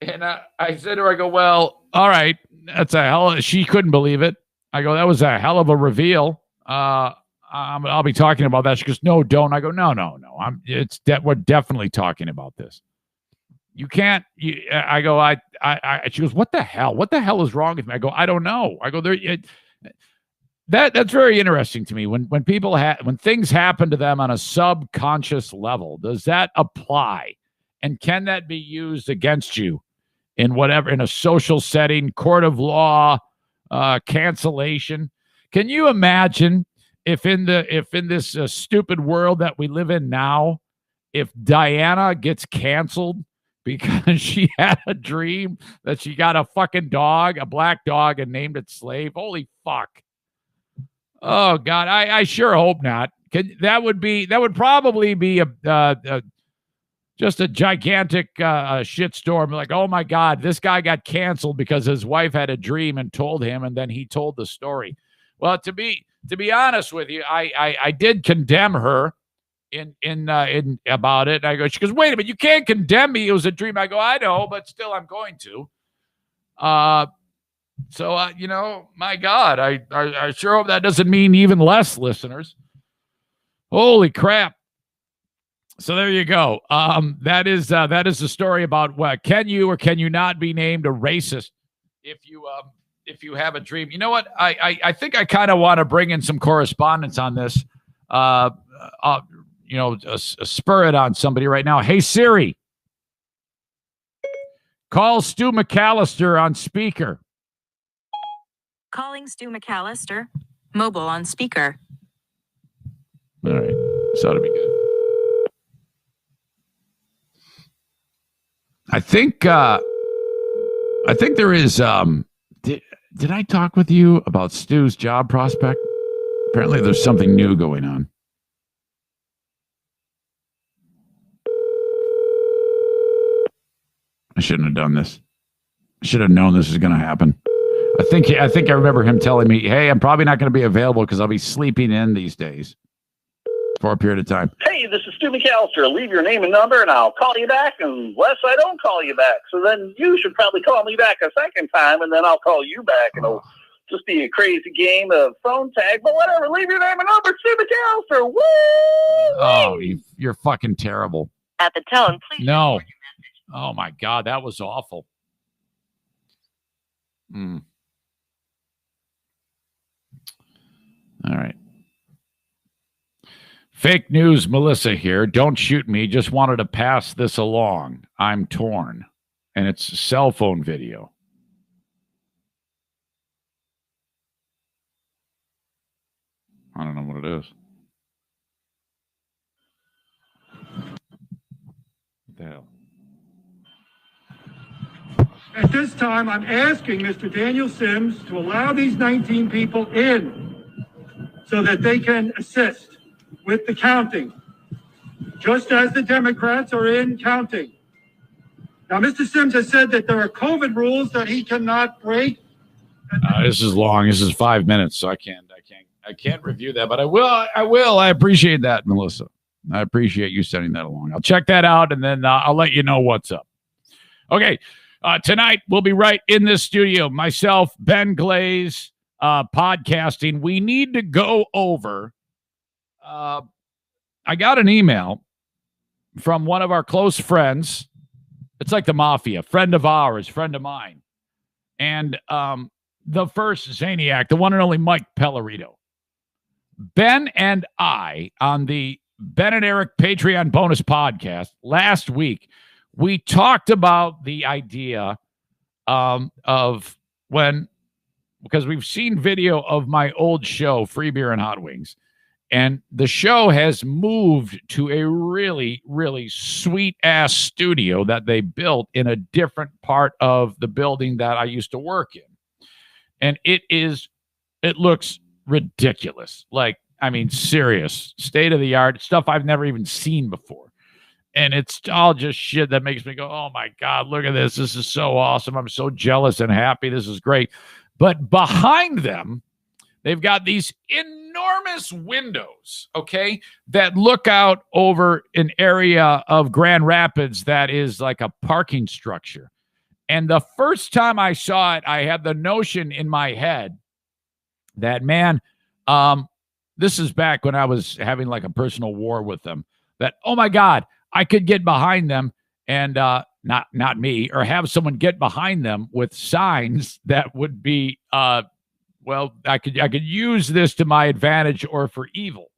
And I said to her, I go, "Well, all right, that's a hell of," she couldn't believe it. I go, "That was a hell of a reveal. I'll be talking about that." She goes, "No, don't." I go, No. We're definitely talking about this. You can't. I go. She goes, "What the hell? What the hell is wrong with me?" I go, "I don't know." I go, That's very interesting to me. When people when things happen to them on a subconscious level, does that apply, and can that be used against you in a social setting, court of law, cancellation? Can you imagine if in this stupid world that we live in now, if Diana gets canceled because she had a dream that she got a fucking dog, a black dog, and named it Slave? Holy fuck. Oh, God. I sure hope not. That would probably be just a gigantic shitstorm. Like, oh, my God, this guy got canceled because his wife had a dream and told him, and then he told the story. Well, to be honest with you, I did condemn her in about it. I go, she goes, wait a minute, you can't condemn me. It was a dream. I go, I know, but still, I'm going to. So my God, I sure hope that doesn't mean even less listeners. Holy crap! So there you go. That is the story about can you or can you not be named a racist if you have a dream. You know what? I think I kind of want to bring in some correspondence on this. Spur it on somebody right now. Hey Siri, call Stu McAllister on speaker. Calling Stu McAllister. Mobile on speaker. All right. This ought to be good. I think there is did I talk with you about Stu's job prospect? Apparently there's something new going on. I shouldn't have done this. I should have known this was going to happen. I think I remember him telling me, "Hey, I'm probably not going to be available because I'll be sleeping in these days for a period of time." Hey, this is Stu McAllister. Leave your name and number, and I'll call you back unless I don't call you back. So then you should probably call me back a second time, and then I'll call you back. And it'll just be a crazy game of phone tag, but whatever. Leave your name and number, Stu McAllister. Woo! Oh, you're fucking terrible. At the tone, please. No. Oh, my God. That was awful. All right. Fake news, Melissa here. Don't shoot me. Just wanted to pass this along. I'm torn. And it's a cell phone video. I don't know what it is. What the hell? At this time, I'm asking Mr. Daniel Sims to allow these 19 people in so that they can assist with the counting, just as the Democrats are in counting. Now, Mr. Sims has said that there are COVID rules that he cannot break. This is long. This is 5 minutes, so I can't review that, but I will. I appreciate that, Melissa. I appreciate you sending that along. I'll check that out, and then I'll let you know what's up. Okay. Tonight, we'll be right in this studio. Myself, Ben Glaze, podcasting. We need to go over. I got an email from one of our close friends. It's like the mafia. Friend of ours, friend of mine. And the first Zaniac, the one and only Mike Pellerito. Ben and I, on the Ben and Eric Patreon bonus podcast last week, we talked about the idea of when, because we've seen video of my old show, Free Beer and Hot Wings, and the show has moved to a really, really sweet-ass studio that they built in a different part of the building that I used to work in. And it looks ridiculous. Like, I mean, serious, state-of-the-art stuff I've never even seen before. And it's all just shit that makes me go, oh, my God, look at this. This is so awesome. I'm so jealous and happy. This is great. But behind them, they've got these enormous windows, okay, that look out over an area of Grand Rapids that is like a parking structure. And the first time I saw it, I had the notion in my head that, man, this is back when I was having like a personal war with them, that, oh, my God, I could get behind them and not me, or have someone get behind them with signs that would be, I could use this to my advantage or for evil.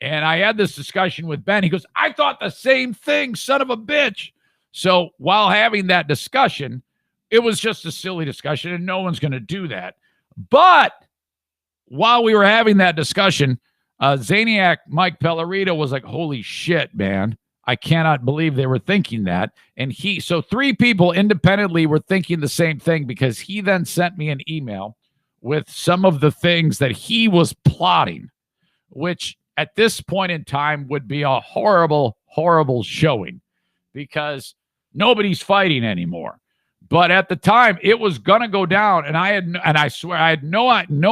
And I had this discussion with Ben. He goes, I thought the same thing, son of a bitch. So while having that discussion, it was just a silly discussion, and no one's going to do that. But while we were having that discussion, Zaniac Mike Pellerito was like, holy shit, man. I cannot believe they were thinking that. And so 3 people independently were thinking the same thing, because he then sent me an email with some of the things that he was plotting, which at this point in time would be a horrible, horrible showing, because nobody's fighting anymore. But at the time, it was gonna go down, and I swear I had no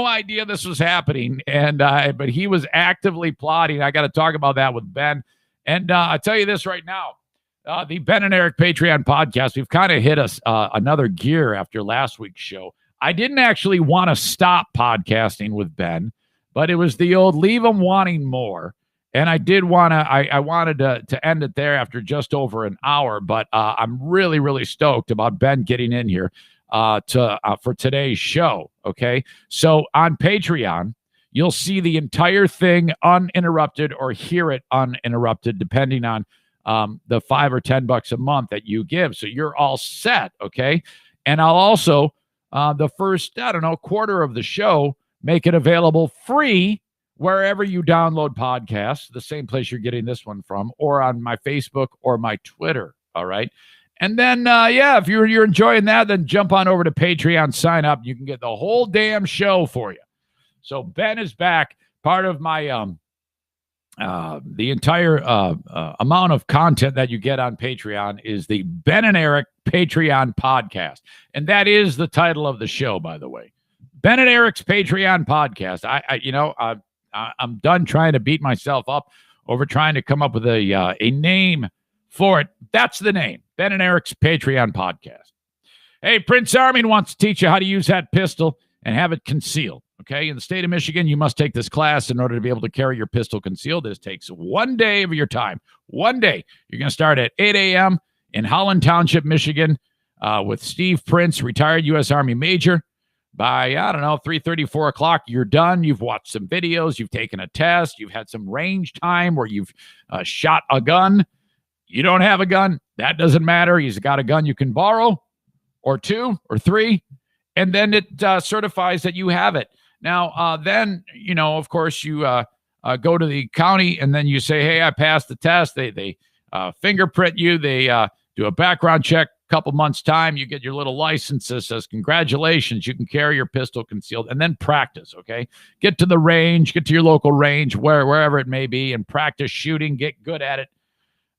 idea this was happening. And but he was actively plotting. I got to talk about that with Ben. And I tell you this right now, the Ben and Eric Patreon podcast, we've kind of hit another gear after last week's show. I didn't actually want to stop podcasting with Ben, but it was the old leave him wanting more. And I did want to, I wanted to end it there after just over an hour, but I'm really, really stoked about Ben getting in here for today's show. Okay. So on Patreon, you'll see the entire thing uninterrupted or hear it uninterrupted, depending on the $5 or $10 a month that you give. So you're all set. Okay. And I'll also, the first, quarter of the show, make it available free wherever you download podcasts, the same place you're getting this one from, or on my Facebook or my Twitter. All right. And then, if you're enjoying that, then jump on over to Patreon, sign up. You can get the whole damn show for you. So Ben is back. Part of my the entire amount of content that you get on Patreon is the Ben and Eric Patreon podcast. And that is the title of the show, by the way. Ben and Eric's Patreon podcast. I'm done trying to beat myself up over trying to come up with a name for it. That's the name, Ben and Eric's Patreon podcast. Hey, Prince Armin wants to teach you how to use that pistol and have it concealed. Okay, in the state of Michigan, you must take this class in order to be able to carry your pistol concealed. This takes 1 day of your time. 1 day. You're going to start at 8 a.m. in Holland Township, Michigan, with Steve Prince, retired U.S. Army Major. By, 3:30, 4 o'clock, you're done. You've watched some videos. You've taken a test. You've had some range time where you've shot a gun. You don't have a gun. That doesn't matter. He's got a gun you can borrow, or 2 or 3, and then it certifies that you have it. Now, then, of course, you go to the county, and then you say, hey, I passed the test. They fingerprint you. They do a background check. Couple months time, you get your little license that says congratulations, you can carry your pistol concealed, and then practice. Okay, get to the range, get to your local range, wherever it may be, and practice shooting, get good at it.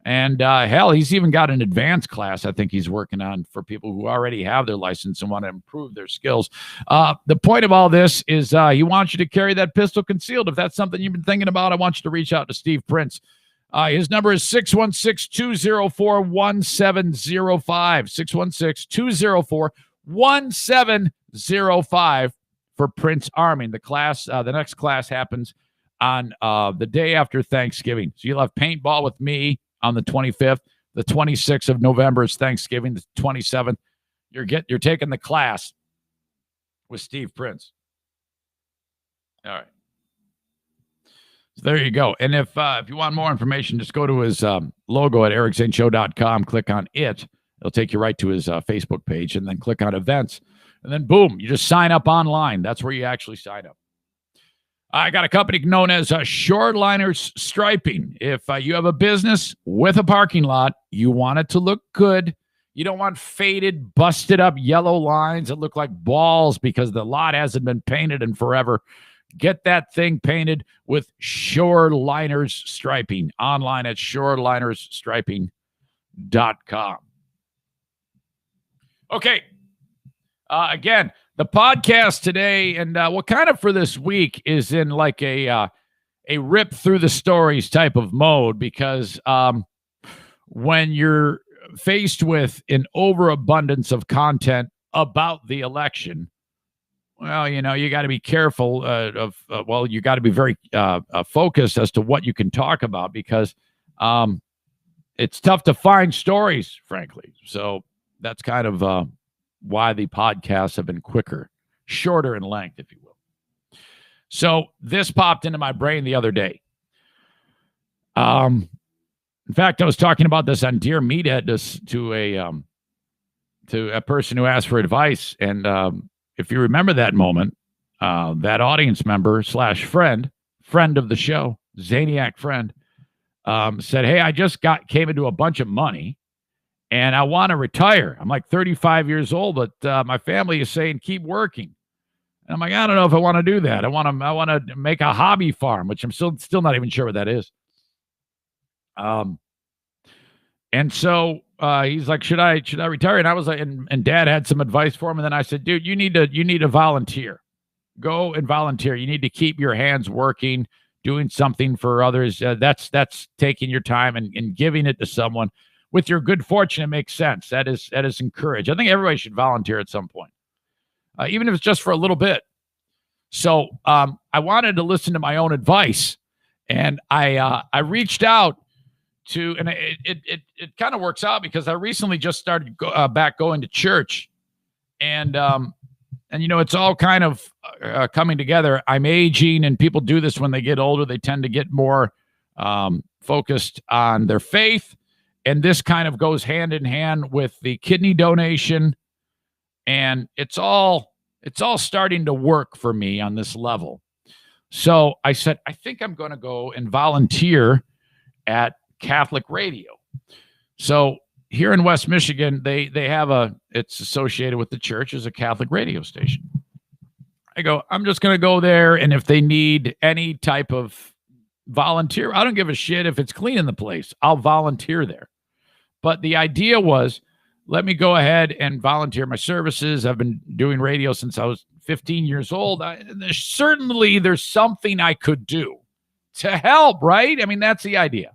And hell, he's even got an advanced class I think he's working on for people who already have their license and want to improve their skills. The point of all this is he wants you to carry that pistol concealed. If that's something you've been thinking about, I want you to reach out to Steve Prince. His number is 616-204-1705. 616-204-1705 for Prince Armin. The next class happens on the day after Thanksgiving. So you'll have paintball with me on the 25th. The 26th of November is Thanksgiving. The 27th, you're taking the class with Steve Prince. All right. So there you go. And if you want more information, just go to his logo at ericzaneshow.com. Click on it. It'll take you right to his Facebook page, and then click on events. And then, boom, you just sign up online. That's where you actually sign up. I got a company known as Shoreliners Striping. If you have a business with a parking lot, you want it to look good. You don't want faded, busted up yellow lines that look like balls because the lot hasn't been painted in forever. Get that thing painted with Shoreliners Striping online at shorelinersstriping.com. Okay. Again, the podcast today and what kind of for this week is in like a rip through the stories type of mode because when you're faced with an overabundance of content about the election, well, you got to be careful you got to be very focused as to what you can talk about because it's tough to find stories, frankly. So that's kind of why the podcasts have been shorter in length, if you will. So this popped into my brain the other day. In fact, I was talking about this on Dear Meathead to a person who asked for advice, and if you remember that moment, that audience member / friend of the show, Zaniac friend, said, hey, I just came into a bunch of money and I want to retire. I'm like 35 years old, but my family is saying keep working. And I'm like, I don't know if I want to do that. I want to make a hobby farm, which I'm still not even sure what that is. And so he's like, should I retire? And I was like, and Dad had some advice for him. And then I said, dude, you need to volunteer. Go and volunteer. You need to keep your hands working, doing something for others. That's taking your time and giving it to someone. With your good fortune, it makes sense. That is encouraged. I think everybody should volunteer at some point, even if it's just for a little bit. So I wanted to listen to my own advice, and I reached out to, and it kind of works out because I recently just started back going to church, and it's all kind of coming together. I'm aging, and people do this when they get older. They tend to get more focused on their faith. And this kind of goes hand in hand with the kidney donation. And it's all starting to work for me on this level. So I said, I think I'm going to go and volunteer at Catholic radio. So here in West Michigan, they have it's associated with the church as a Catholic radio station. I go, I'm just going to go there. And if they need any type of volunteer, I don't give a shit if it's cleaning the place. I'll volunteer there. But the idea was, let me go ahead and volunteer my services. I've been doing radio since I was 15 years old. There's something I could do to help, right? I mean, that's the idea.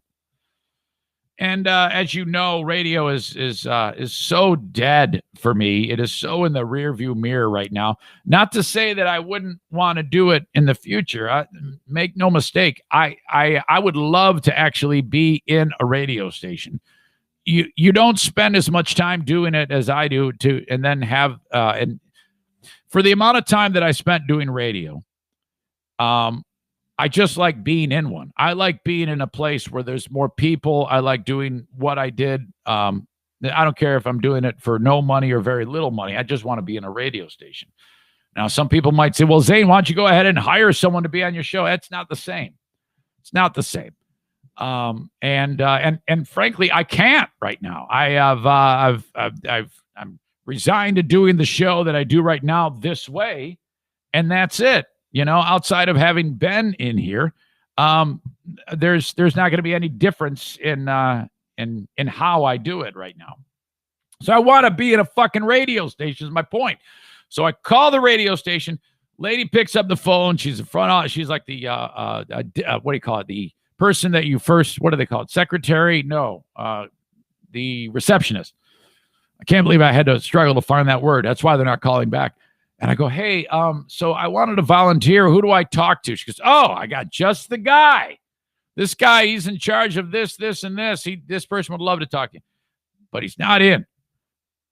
And as you know, radio is so dead for me. It is so in the rearview mirror right now. Not to say that I wouldn't want to do it in the future. Make no mistake. I would love to actually be in a radio station. You don't spend as much time doing it as I do and then have and for the amount of time that I spent doing radio, I just like being in one. I like being in a place where there's more people. I like doing what I did. I don't care if I'm doing it for no money or very little money. I just want to be in a radio station. Now, some people might say, well, Zane, why don't you go ahead and hire someone to be on your show? That's not the same. It's not the same. And frankly, I can't right now. I'm resigned to doing the show that I do right now this way. And that's it. Outside of having been in here, there's not going to be any difference in how I do it right now. So I want to be in a fucking radio station is my point. So I call the radio station. Lady picks up the phone. She's in front. She's like the what do you call it? The person that you first, what do they call it? Secretary? No, the receptionist. I can't believe I had to struggle to find that word. That's why they're not calling back. And I go, hey, so I wanted to volunteer. Who do I talk to? She goes, oh, I got just the guy. This guy, he's in charge of this, and this. This person would love to talk to you, but he's not in.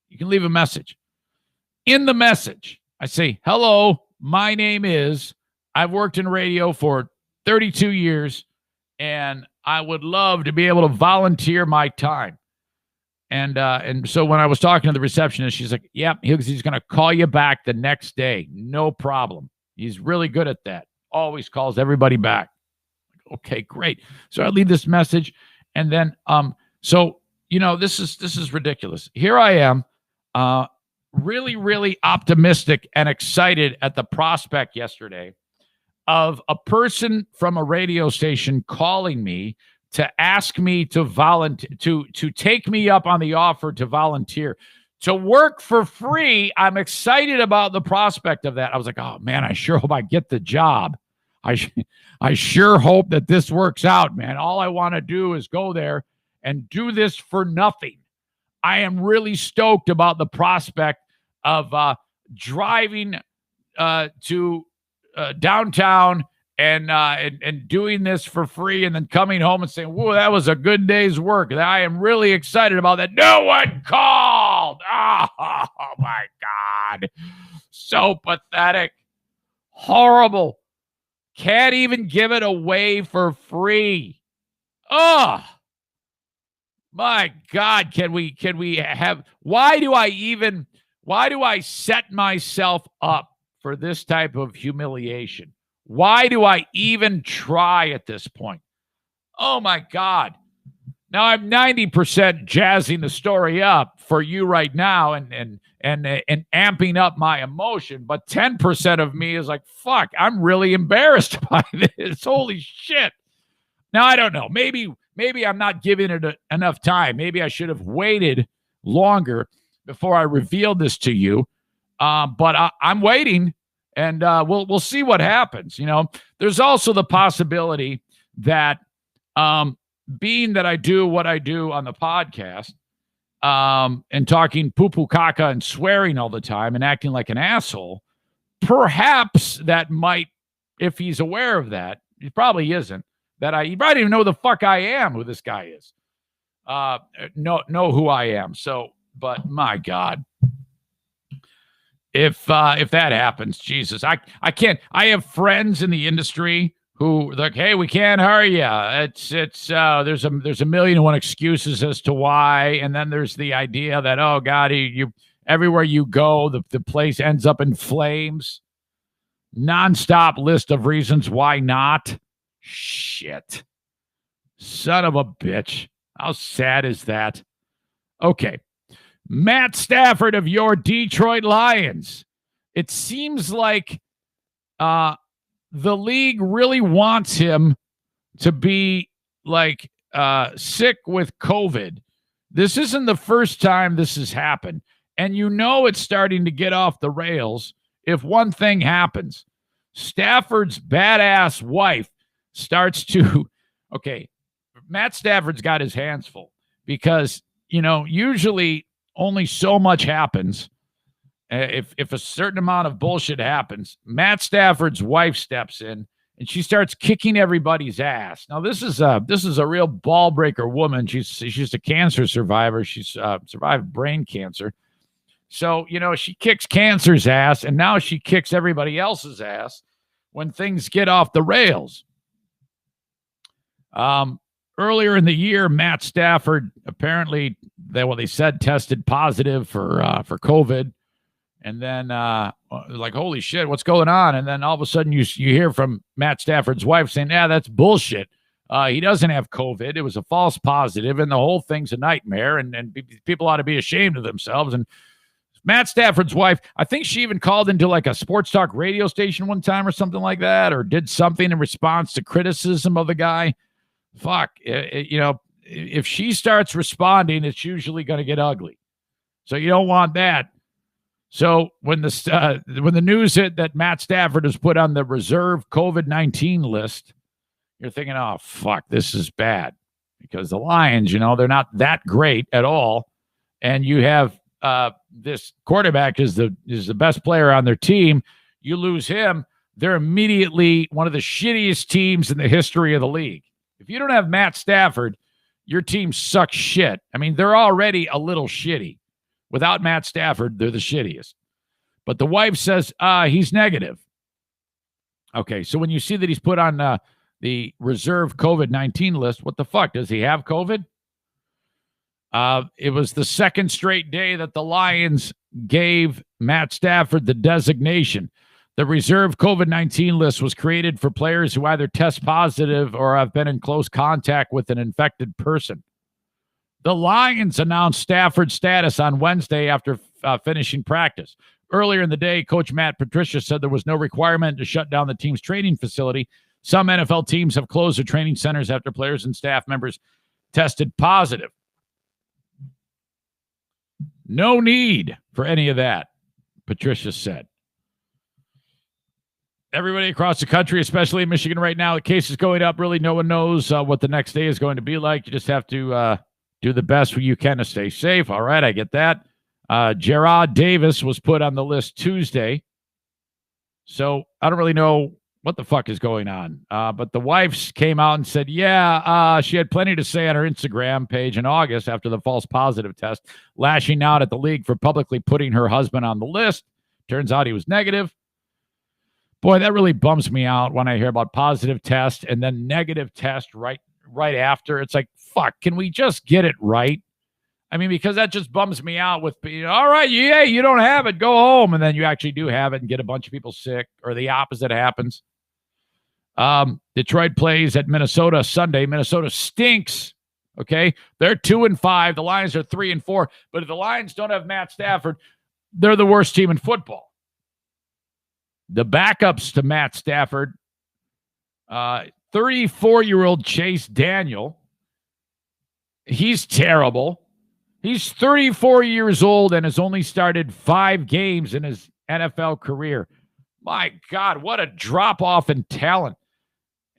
You can leave a message. In the message, I say, hello, my name is, I've worked in radio for 32 years, and I would love to be able to volunteer my time. And so when I was talking to the receptionist, she's like, yep, he's going to call you back the next day. No problem. He's really good at that. Always calls everybody back. Okay, great. So I leave this message. And then, this is ridiculous. Here I am, really, really optimistic and excited at the prospect yesterday of a person from a radio station calling me to ask me to volunteer, to take me up on the offer to volunteer, to work for free. I'm excited about the prospect of that. I was like, oh man, I sure hope I get the job. I sure hope that this works out, man. All I want to do is go there and do this for nothing. I am really stoked about the prospect of driving to downtown and doing this for free and then coming home and saying, whoa, that was a good day's work. I am really excited about that. No one called. Oh my God. So pathetic. Horrible. Can't even give it away for free. Oh my God. Can we have, why do I set myself up for this type of humiliation? Why do I even try at this point? Oh my God. Now I'm 90% jazzing the story up for you right now and amping up my emotion, but 10% of me is like, fuck, I'm really embarrassed by this. Holy shit. Now I don't know. Maybe maybe I'm not giving it enough time. Maybe I should have waited longer before I revealed this to you. But I'm waiting, and we'll see what happens. There's also the possibility that being that I do what I do on the podcast, and talking poo-poo caca and swearing all the time and acting like an asshole, perhaps that might, if he's aware of that, he probably isn't, he probably even know who the fuck I am, who this guy is. Know who I am. So, but my God, if that happens, Jesus, I can't. I have friends in the industry who are like, hey, we can't hire you. There's a million and one excuses as to why, and then there's the idea that, oh God, you everywhere you go, the place ends up in flames. Nonstop list of reasons why not. Shit. Son of a bitch. How sad is that? Okay. Matt Stafford of your Detroit Lions. It seems like the league really wants him to be like sick with COVID. This isn't the first time this has happened. And it's starting to get off the rails if one thing happens. Stafford's badass wife starts to, okay, Matt Stafford's got his hands full because, usually only so much happens. If a certain amount of bullshit happens, Matt Stafford's wife steps in and she starts kicking everybody's ass. Now, this is a real ball breaker woman. She's a cancer survivor. She's survived brain cancer. So, she kicks cancer's ass, and now she kicks everybody else's ass when things get off the rails. Earlier in the year, Matt Stafford apparently, they said tested positive for COVID. And then, like, holy shit, what's going on? And then all of a sudden you hear from Matt Stafford's wife saying, yeah, that's bullshit. He doesn't have COVID. It was a false positive, and the whole thing's a nightmare, and people ought to be ashamed of themselves. And Matt Stafford's wife, I think she even called into like a sports talk radio station one time or something like that, or did something in response to criticism of the guy. Fuck, if she starts responding, it's usually going to get ugly. So you don't want that. So when the news hit that Matt Stafford is put on the reserve COVID-19 list, you're thinking, oh, fuck, this is bad. Because the Lions, they're not that great at all. And you have this quarterback is the best player on their team. You lose him, they're immediately one of the shittiest teams in the history of the league. If you don't have Matt Stafford, your team sucks shit. I mean, they're already a little shitty. Without Matt Stafford, they're the shittiest. But the wife says he's negative. Okay, so when you see that he's put on the reserve COVID-19 list, what the fuck? Does he have COVID? It was the second straight day that the Lions gave Matt Stafford the designation. The reserve COVID-19 list was created for players who either test positive or have been in close contact with an infected person. The Lions announced Stafford's status on Wednesday after finishing practice. Earlier in the day, Coach Matt Patricia said there was no requirement to shut down the team's training facility. Some NFL teams have closed their training centers after players and staff members tested positive. No need for any of that, Patricia said. Everybody across the country, especially in Michigan right now, the case is going up. Really, no one knows what the next day is going to be like. You just have to do the best you can to stay safe. All right, I get that. Gerard Davis was put on the list Tuesday. So I don't really know what the fuck is going on. But the wife came out and said, she had plenty to say on her Instagram page in August after the false positive test, lashing out at the league for publicly putting her husband on the list. Turns out he was negative. Boy, that really bums me out when I hear about positive test and then negative test right after. It's like, fuck, can we just get it right? I mean, because that just bums me out with, all right, yeah, you don't have it, go home. And then you actually do have it and get a bunch of people sick, or the opposite happens. Detroit plays at Minnesota Sunday. Minnesota stinks. Okay. They're 2-5. The Lions are 3-4. But if the Lions don't have Matt Stafford, they're the worst team in football. The backups to Matt Stafford, 34-year-old Chase Daniel He's terrible. He's 34 years old and has only started 5 games in his NFL career. My God, what a drop-off in talent.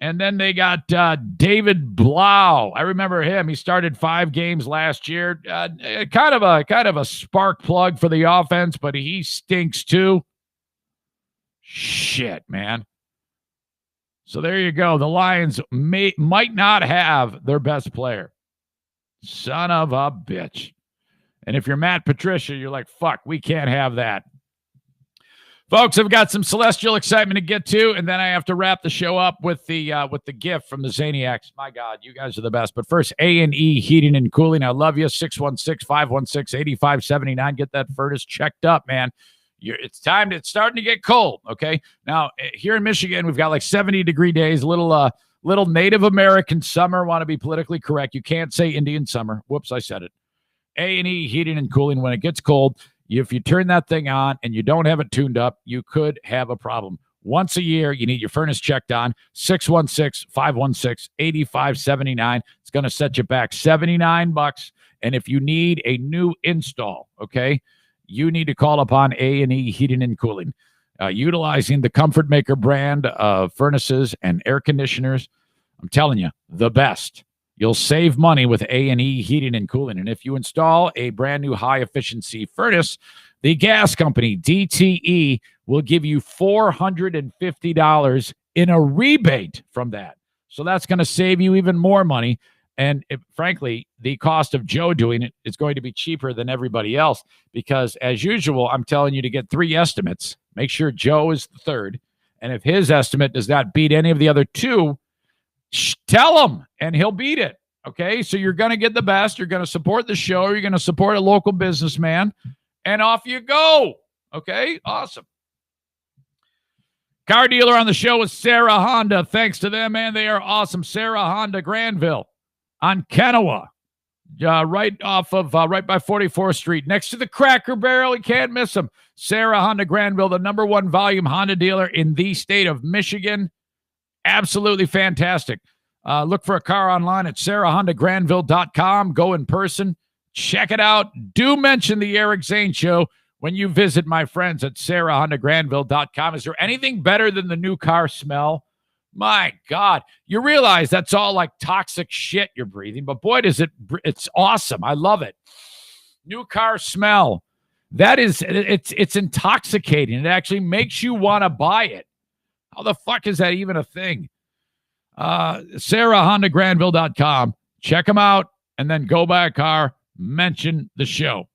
And then they got David Blau. I remember him. He started 5 games last year. Kind of a spark plug for the offense, but he stinks too. Shit, man. So there you go. The Lions might not have their best player. Son of a bitch. And if you're Matt Patricia, you're like, fuck, we can't have that. Folks, I've got some celestial excitement to get to, and then I have to wrap the show up with the gift from the Zaniacs. My God, you guys are the best. But first, A&E Heating and Cooling. I love you. 616-516-8579. Get that furnace checked up, man. It's starting to get cold, okay? Now, here in Michigan, we've got like 70-degree days, little Native American summer. Want to be politically correct. You can't say Indian summer. Whoops, I said it. A&E Heating and Cooling. When it gets cold, if you turn that thing on and you don't have it tuned up, you could have a problem. Once a year, you need your furnace checked on. 616-516-8579. It's going to set you back $79. And if you need a new install, okay, you need to call upon A&E Heating and Cooling. Utilizing the Comfort Maker brand of furnaces and air conditioners, I'm telling you, the best. You'll save money with A&E Heating and Cooling. And if you install a brand new high-efficiency furnace, the gas company, DTE, will give you $450 in a rebate from that. So that's going to save you even more money. And frankly, the cost of Joe doing it is going to be cheaper than everybody else because, as usual, I'm telling you to get 3 estimates. Make sure Joe is the third. And if his estimate does not beat any of the other 2, tell him, and he'll beat it. Okay, so you're going to get the best. You're going to support the show. You're going to support a local businessman, and off you go. Okay, awesome. Car dealer on the show is Sarah Honda. Thanks to them, man. They are awesome. Sarah Honda, Granville on Kennewa, right by 44th Street, next to the Cracker Barrel. You can't miss them. Sarah Honda, Granville, the #1 volume Honda dealer in the state of Michigan. Absolutely fantastic. Look for a car online at sarahhondagranville.com. Go in person. Check it out. Do mention the Eric Zane Show when you visit my friends at sarahhondagranville.com. Is there anything better than the new car smell? My God. You realize that's all like toxic shit you're breathing, but boy, it's awesome. I love it. New car smell. It's intoxicating. It actually makes you want to buy it. How the fuck is that even a thing? sarahhondagranville.com. Check them out, and then go buy a car. Mention the show.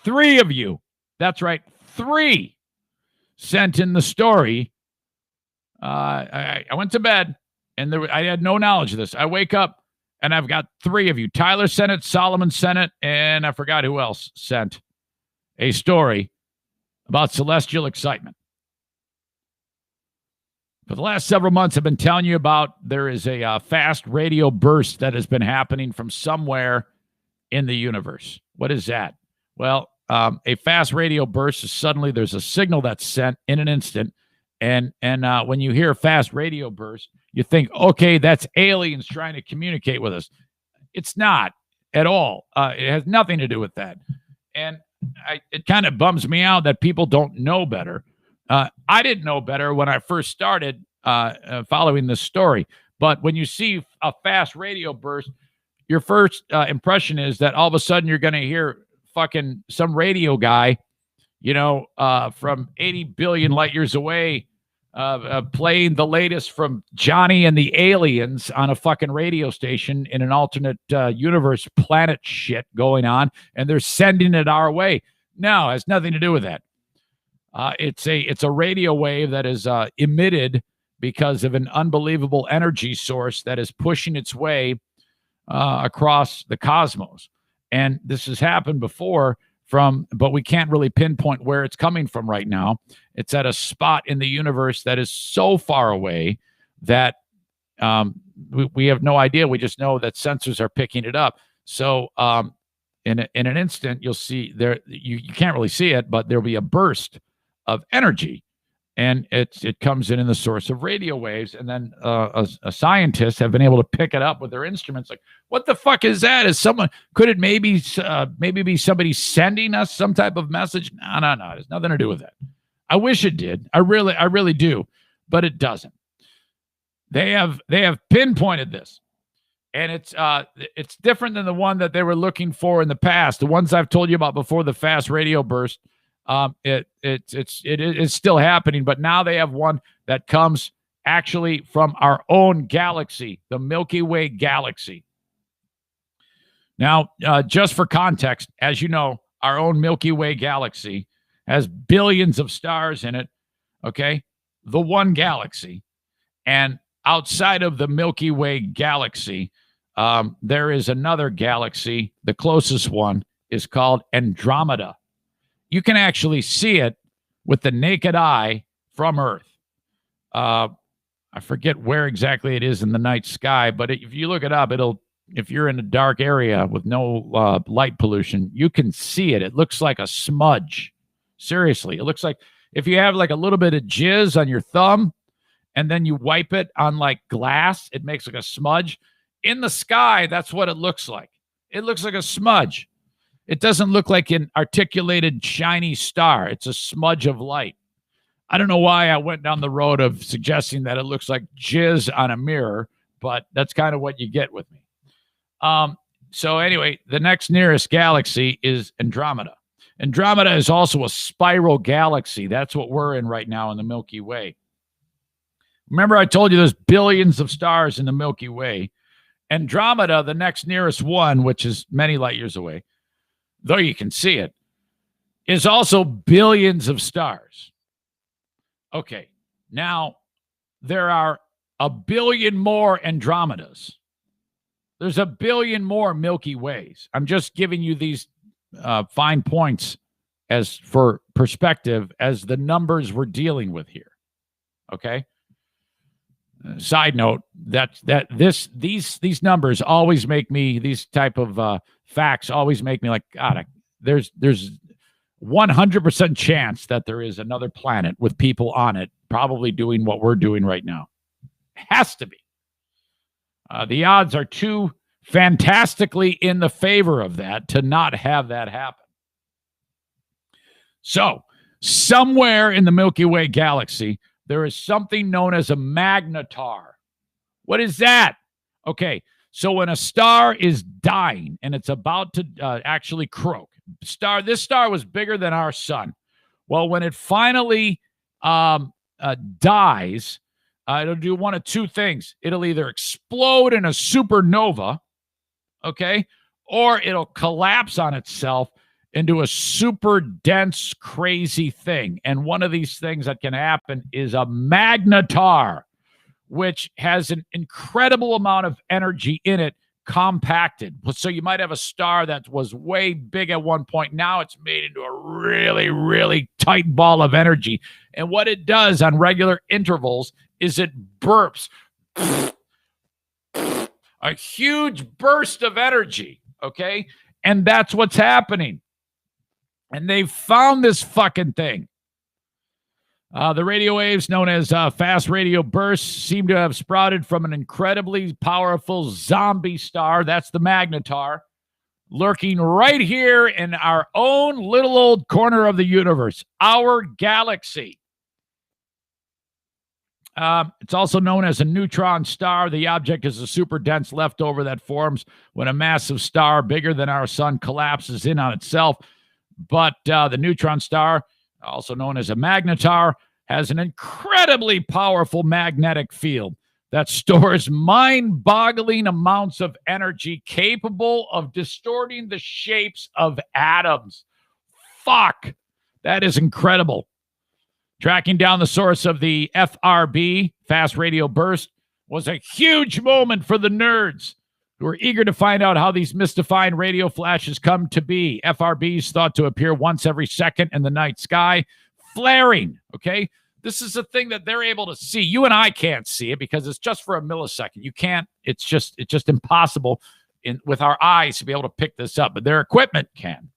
3 of you, that's right, 3 sent in the story. I went to bed, and I had no knowledge of this. I wake up, and I've got 3 of you. Tyler sent it, Solomon sent it, and I forgot who else sent a story about celestial excitement. For the last several months, I've been telling you about there is a fast radio burst that has been happening from somewhere in the universe. What is that? Well, a fast radio burst is suddenly there's a signal that's sent in an instant. And when you hear a fast radio burst, you think, okay, that's aliens trying to communicate with us. It's not at all. It has nothing to do with that. And it kind of bums me out that people don't know better. I didn't know better when I first started following this story. But when you see a fast radio burst, your first impression is that all of a sudden you're going to hear fucking some radio guy, from 80 billion light years away, playing the latest from Johnny and the Aliens on a fucking radio station in an alternate universe planet shit going on, and they're sending it our way. No, it has nothing to do with that. It's a radio wave that is emitted because of an unbelievable energy source that is pushing its way across the cosmos. And this has happened before but we can't really pinpoint where it's coming from right now. It's at a spot in the universe that is so far away that we have no idea. We just know that sensors are picking it up. So in an instant, you'll see there. You can't really see it, but there'll be a burst of energy, and it comes in the source of radio waves, and then scientists have been able to pick it up with their instruments. Like, what the fuck is that? Could it maybe be somebody sending us some type of message? No, it has nothing to do with that. I wish it did. I really do, but it doesn't. They have pinpointed this, and it's different than the one that they were looking for in the past. The ones I've told you about before, the fast radio burst. It is still happening, but now they have one that comes actually from our own galaxy, the Milky Way galaxy. Now, just for context, as you know, our own Milky Way galaxy has billions of stars in it. Okay, the one galaxy, and outside of the Milky Way galaxy, there is another galaxy. The closest one is called Andromeda. You can actually see it with the naked eye from Earth. I forget where exactly it is in the night sky, but if you look it up, if you're in a dark area with no light pollution, you can see it. It looks like a smudge. Seriously, it looks like if you have like a little bit of jizz on your thumb and then you wipe it on like glass, it makes like a smudge. In the sky, that's what it looks like. It looks like a smudge. It doesn't look like an articulated, shiny star. It's a smudge of light. I don't know why I went down the road of suggesting that it looks like jizz on a mirror, but that's kind of what you get with me. So anyway, the next nearest galaxy is Andromeda. Andromeda is also a spiral galaxy. That's what we're in right now in the Milky Way. Remember I told you there's billions of stars in the Milky Way. Andromeda, the next nearest one, which is many light years away, though you can see it, is also billions of stars. Okay, now there are a billion more Andromedas. There's a billion more Milky Ways. I'm just giving you these fine points as for perspective as the numbers we're dealing with here. Okay? Side note, these numbers always make me, these type of facts always make me like, God, there's 100% chance that there is another planet with people on it probably doing what we're doing right now. Has to be. The odds are too fantastically in the favor of that to not have that happen. So, somewhere in the Milky Way galaxy, there is something known as a magnetar. What is that? Okay, so when a star is dying and it's about to actually croak, this star was bigger than our sun. Well, when it finally dies, it'll do one of two things. It'll either explode in a supernova, okay, or it'll collapse on itself into a super dense, crazy thing. And one of these things that can happen is a magnetar, which has an incredible amount of energy in it, compacted. So you might have a star that was way big at one point. Now it's made into a really, really tight ball of energy. And what it does on regular intervals is it burps a huge burst of energy, okay? And that's what's happening. And they found this fucking thing. The radio waves known as fast radio bursts seem to have sprouted from an incredibly powerful zombie star. That's the magnetar, lurking right here in our own little old corner of the universe, our galaxy. It's also known as a neutron star. The object is a super dense leftover that forms when a massive star bigger than our sun collapses in on itself. But the neutron star, also known as a magnetar, has an incredibly powerful magnetic field that stores mind-boggling amounts of energy capable of distorting the shapes of atoms. Fuck! That is incredible. Tracking down the source of the FRB, fast radio burst, was a huge moment for the nerds who are eager to find out how these mystifying radio flashes come to be. FRBs thought to appear once every second in the night sky, flaring, okay? This is a thing that they're able to see. You and I can't see it because it's just for a millisecond. You can't, it's just impossible with our eyes to be able to pick this up, but their equipment can.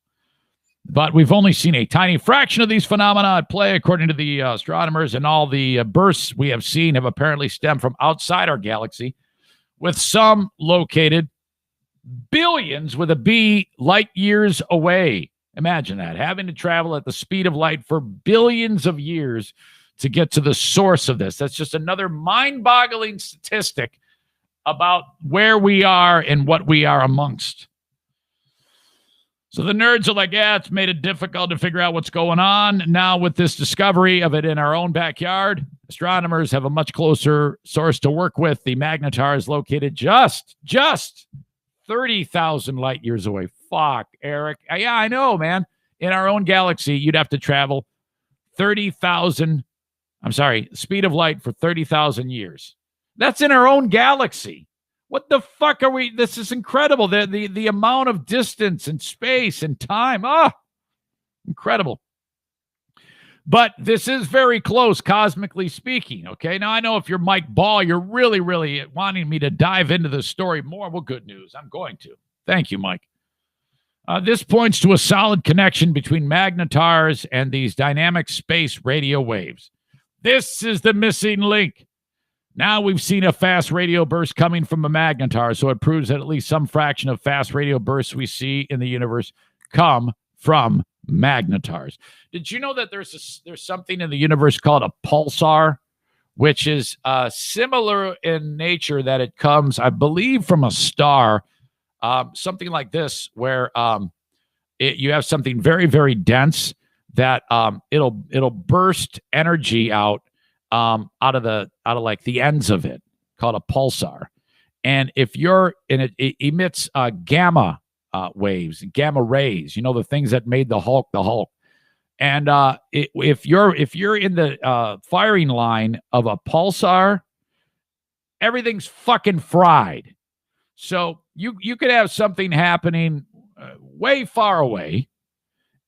But we've only seen a tiny fraction of these phenomena at play, according to the astronomers, and all the bursts we have seen have apparently stemmed from outside our galaxy, with some located billions with a B light years away. Imagine that, having to travel at the speed of light for billions of years to get to the source of this. That's just another mind-boggling statistic about where we are and what we are amongst. So the nerds are like, yeah, it's made it difficult to figure out what's going on. Now with this discovery of it in our own backyard, astronomers have a much closer source to work with. The magnetar is located just 30,000 light years away. Fuck, Eric. Yeah, I know, man. In our own galaxy, you'd have to travel 30,000, speed of light for 30,000 years. That's in our own galaxy. What the fuck are we? This is incredible. The amount of distance and space and time. Incredible. But this is very close, cosmically speaking. Okay. Now, I know if you're Mike Ball, you're really, really wanting me to dive into this story more. Well, good news. I'm going to. Thank you, Mike. This points to a solid connection between magnetars and these dynamic space radio waves. This is the missing link. Now we've seen a fast radio burst coming from a magnetar, so it proves that at least some fraction of fast radio bursts we see in the universe come from magnetars. Did you know that there's something in the universe called a pulsar, which is similar in nature, that it comes, I believe, from a star, something like this, where you have something very, very dense that it'll burst energy out of the ends of it, called a pulsar. And if you're in it, it emits gamma waves, gamma rays, the things that made the Hulk. And if you're in the firing line of a pulsar, everything's fucking fried. So you could have something happening way far away,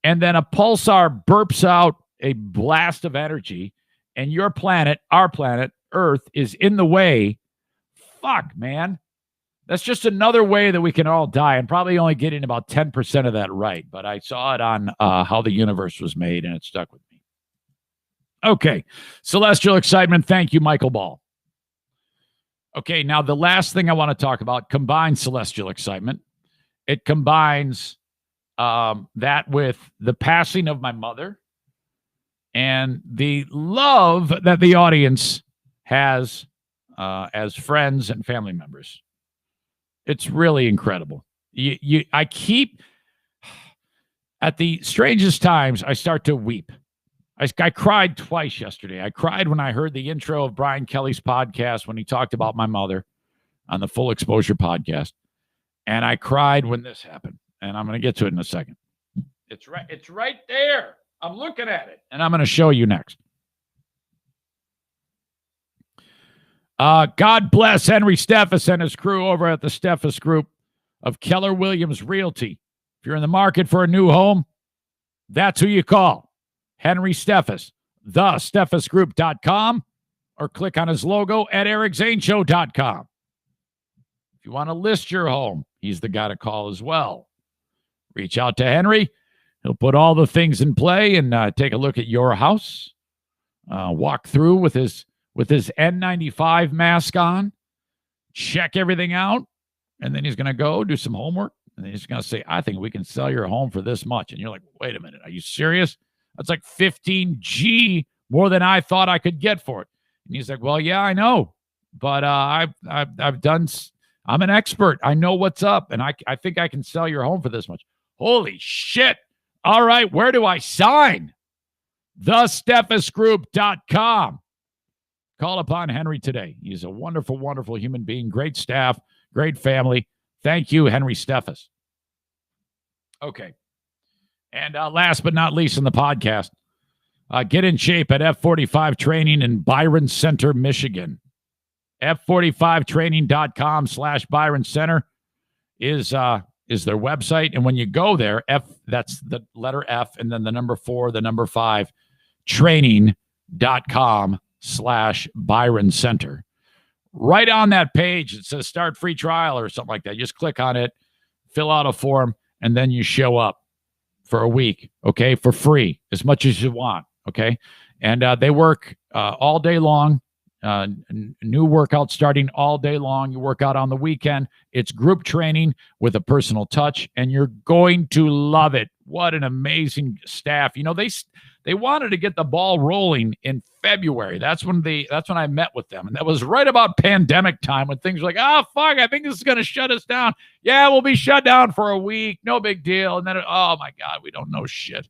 and then a pulsar burps out a blast of energy, and your planet, our planet, Earth, is in the way. Fuck, man. That's just another way that we can all die. I'm probably only getting about 10% of that right, but I saw it on How the Universe Was Made, and it stuck with me. Okay, celestial excitement. Thank you, Michael Ball. Okay, now the last thing I want to talk about combines celestial excitement. It combines that with the passing of my mother and the love that the audience has as friends and family members. It's really incredible. I keep, at the strangest times, I start to weep. I cried twice yesterday. I cried when I heard the intro of Brian Kelly's podcast when he talked about my mother on the Full Exposure podcast. And I cried when this happened. And I'm going to get to it in a second. It's right there. I'm looking at it. And I'm going to show you next. God bless Henry Steffes and his crew over at the Steffes Group of Keller Williams Realty. If you're in the market for a new home, that's who you call. Henry Steffes, thesteffesgroup.com, or click on his logo at ericzaneshow.com. If you want to list your home, he's the guy to call as well. Reach out to Henry. He'll put all the things in play and take a look at your house. Walk through with his N95 mask on, check everything out, and then he's going to go do some homework, and then he's going to say, I think we can sell your home for this much. And you're like, wait a minute, are you serious? That's like 15G more than I thought I could get for it. And he's like, well, yeah, I know, but I'm an expert. I know what's up, and I think I can sell your home for this much. Holy shit. All right, where do I sign? thesteffesgroup.com. Call upon Henry today. He's a wonderful, wonderful human being. Great staff, great family. Thank you, Henry Steffes. Okay. And last but not least in the podcast, get in shape at F45 Training in Byron Center, Michigan. F45training.com/Byron Center is their website. And when you go there, that's the letter F and then the number 4, the number 5, training.com/Byron Center. Right on that page, it says start free trial or something like that. You just click on it, fill out a form, and then you show up for a week, okay, for free, as much as you want, okay? And they work all day long. New workout starting all day long. You work out on the weekend. It's group training with a personal touch, and you're going to love it. What an amazing staff. You know, they wanted to get the ball rolling in February. That's when I met with them. And that was right about pandemic time when things were like, oh, fuck, I think this is going to shut us down. Yeah, we'll be shut down for a week. No big deal. And then, oh, my God, we don't know shit.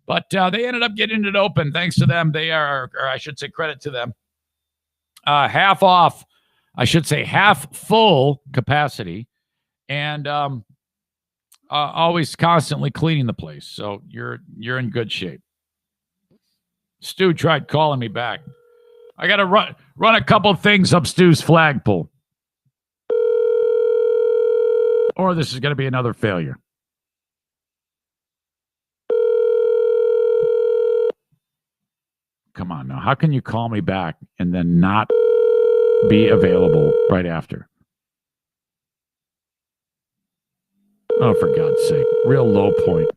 But they ended up getting it open. Thanks to them. They are, or I should say credit to them. Half off, I should say half full capacity. And always constantly cleaning the place. So you're in good shape. Stu tried calling me back. I got to run a couple things up Stu's flagpole. Or this is going to be another failure. Come on now. How can you call me back and then not be available right after? Oh, for God's sake. Real low point.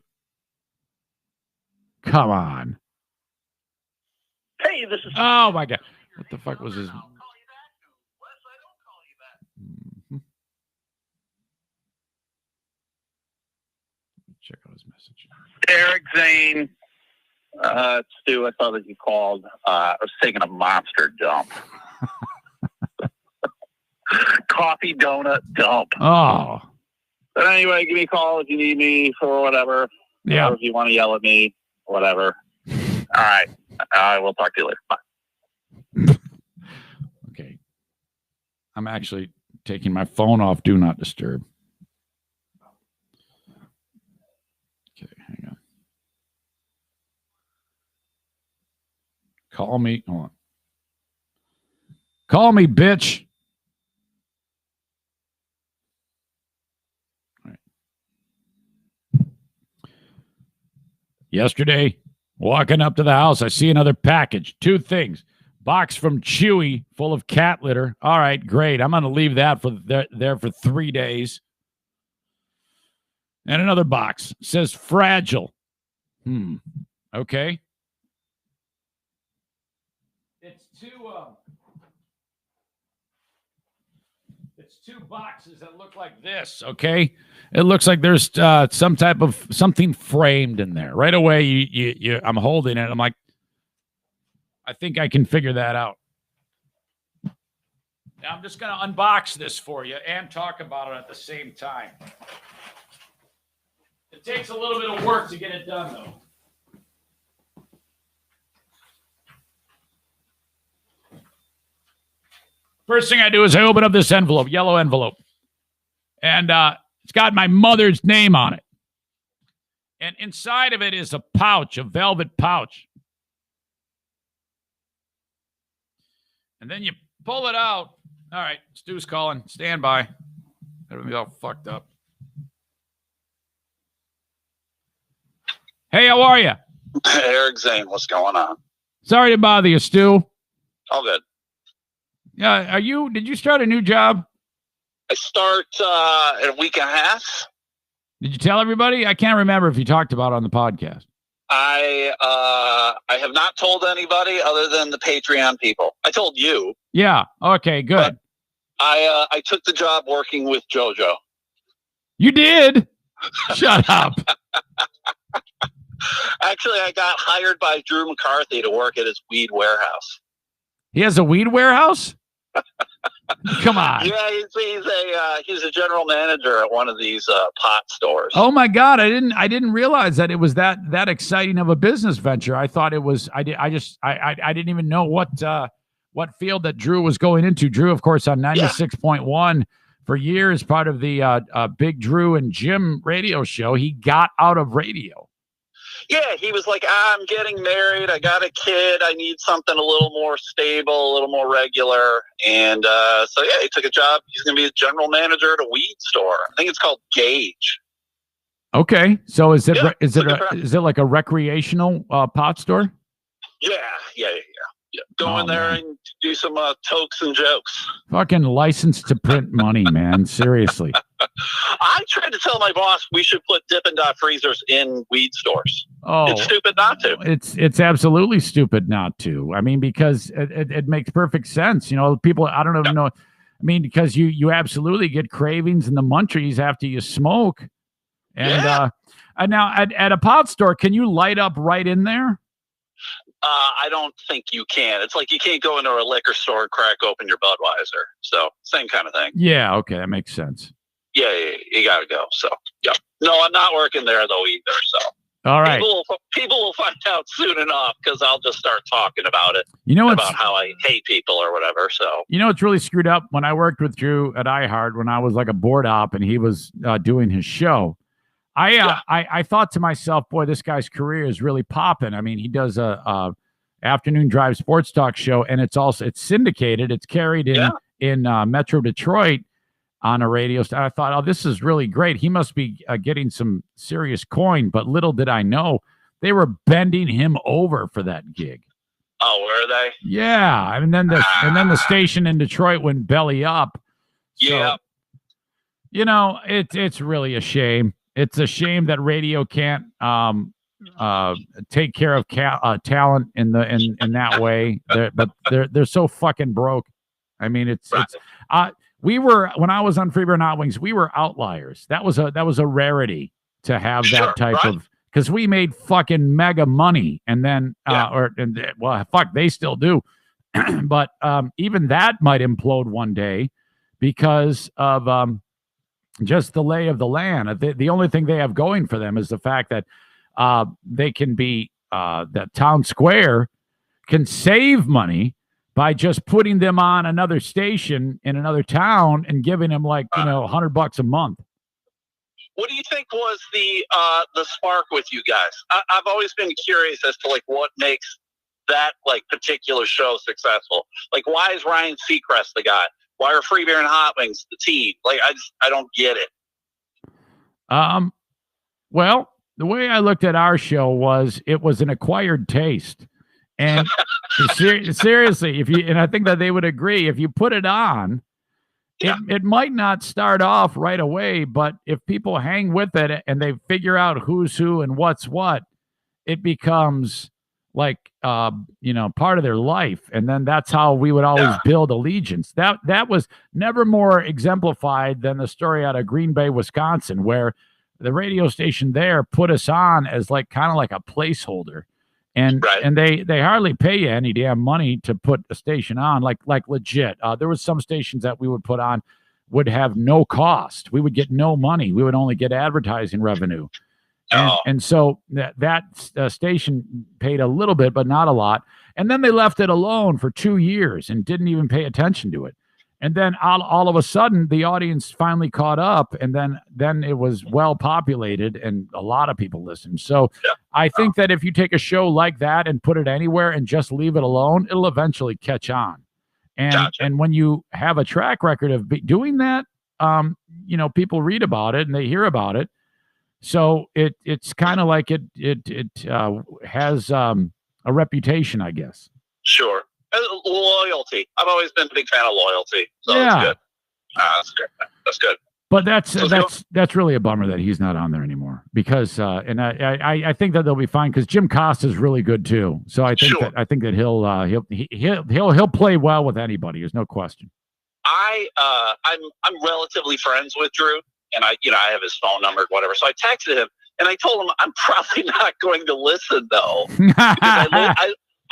Come on. Hey, this is... Oh, my God. What the fuck was his... Check out his message. Eric Zane. Stu, I saw that you called. I was taking a monster dump. Coffee donut dump. Oh. But anyway, give me a call if you need me for whatever. Yeah. Or if you want to yell at me, whatever. All right. I will talk to you later. Bye. Okay. I'm actually taking my phone off Do Not Disturb. Okay, hang on. Call me. Hold on. Call me, bitch. All right. Yesterday, walking up to the house, I see another package. Two things. Box from Chewy full of cat litter. All right, great. I'm going to leave that for there for 3 days. And another box. Says fragile. Okay. It's two boxes that look like this, okay? It looks like there's some type of something framed in there. Right away, I'm holding it. I'm like, I think I can figure that out. Now I'm just going to unbox this for you and talk about it at the same time. It takes a little bit of work to get it done, though. First thing I do is I open up this envelope, yellow envelope. And it's got my mother's name on it. And inside of it is a pouch, a velvet pouch. And then you pull it out. All right, Stu's calling. Stand by. Everything's all fucked up. Hey, how are you? Eric Zane, what's going on? Sorry to bother you, Stu. All good. Yeah, did you start a new job? I start in a week and a half. Did you tell everybody? I can't remember if you talked about it on the podcast. I have not told anybody other than the Patreon people. I told you. Yeah. Okay, good. I took the job working with JoJo. You did? Shut up. Actually, I got hired by Drew McCarthy to work at his weed warehouse. He has a weed warehouse? Come on. Yeah, he's a general manager at one of these pot stores. Oh my God, I didn't realize that it was that exciting of a business venture. I thought it was. I didn't even know what field that Drew was going into. Drew, of course, on 96.1 for years, part of the Big Drew and Jim radio show. He got out of radio. Yeah, he was like, I'm getting married. I got a kid. I need something a little more stable, a little more regular. And so, yeah, he took a job. He's going to be a general manager at a weed store. I think it's called Gage. Okay. So is it like a recreational pot store? Yeah. Go in there and do some tokes and jokes. Fucking license to print money, man. Seriously. I tried to tell my boss we should put Dippin' Dot freezers in weed stores. Oh, it's stupid not to. It's absolutely stupid not to. I mean, because it makes perfect sense. You know, people, I don't even know. I mean, because you absolutely get cravings and the munchies after you smoke. And now at a pot store, can you light up right in there? I don't think you can. It's like you can't go into a liquor store and crack open your Budweiser. So same kind of thing. Yeah, okay, that makes sense. Yeah, you got to go. So, yeah. No, I'm not working there, though, either. So, all right. People will find out soon enough because I'll just start talking about it. You know about how I hate people or whatever. So, you know, it's really screwed up. When I worked with Drew at iHeart, when I was like a board op and he was doing his show, I thought to myself, boy, this guy's career is really popping. I mean, he does a afternoon drive sports talk show, and it's syndicated. It's carried in Metro Detroit on a radio station. I thought, oh, this is really great. He must be getting some serious coin. But little did I know, they were bending him over for that gig. Oh, were they? Yeah, and then the station in Detroit went belly up. So, yeah. You know, it's really a shame. It's a shame that radio can't take care of talent in that way. They're so fucking broke. I mean, we were, when I was on Freeburg and Hot Wings, we were outliers. That was a rarity to have that type of, because we made fucking mega money, and then they still do, but even that might implode one day because of just the lay of the land. The only thing they have going for them is the fact that they can be that Town Square can save money by just putting them on another station in another town and giving them like $100 a month. What do you think was the spark with you guys? I've always been curious as to like what makes that like particular show successful. Like, why is Ryan Seacrest the guy? Why are Free Beer and Hot Wings the team? Like, I don't get it. Well, the way I looked at our show was it was an acquired taste. And seriously, and I think that they would agree, if you put it on, it might not start off right away, but if people hang with it and they figure out who's who and what's what, it becomes like, part of their life. And then that's how we would always build allegiance. That was never more exemplified than the story out of Green Bay, Wisconsin, where the radio station there put us on as like kind of like a placeholder. And they hardly pay you any damn money to put a station on, like legit. There was some stations that we would put on would have no cost. We would get no money. We would only get advertising revenue. And so that station paid a little bit, but not a lot. And then they left it alone for 2 years and didn't even pay attention to it. And then all of a sudden, the audience finally caught up, and then it was well populated, and a lot of people listened. So I think that if you take a show like that and put it anywhere and just leave it alone, it'll eventually catch on. And when you have a track record of doing that, people read about it and they hear about it. So it's kind of like it has a reputation, I guess. Sure. Loyalty. I've always been a big fan of loyalty. So that's good. That's good. But that's really a bummer that he's not on there anymore, because and I think that they'll be fine, because Jim Costa is really good too. So I think that he'll play well with anybody. There's no question. I'm relatively friends with Drew, and I have his phone number, whatever. So I texted him and I told him I'm probably not going to listen though, because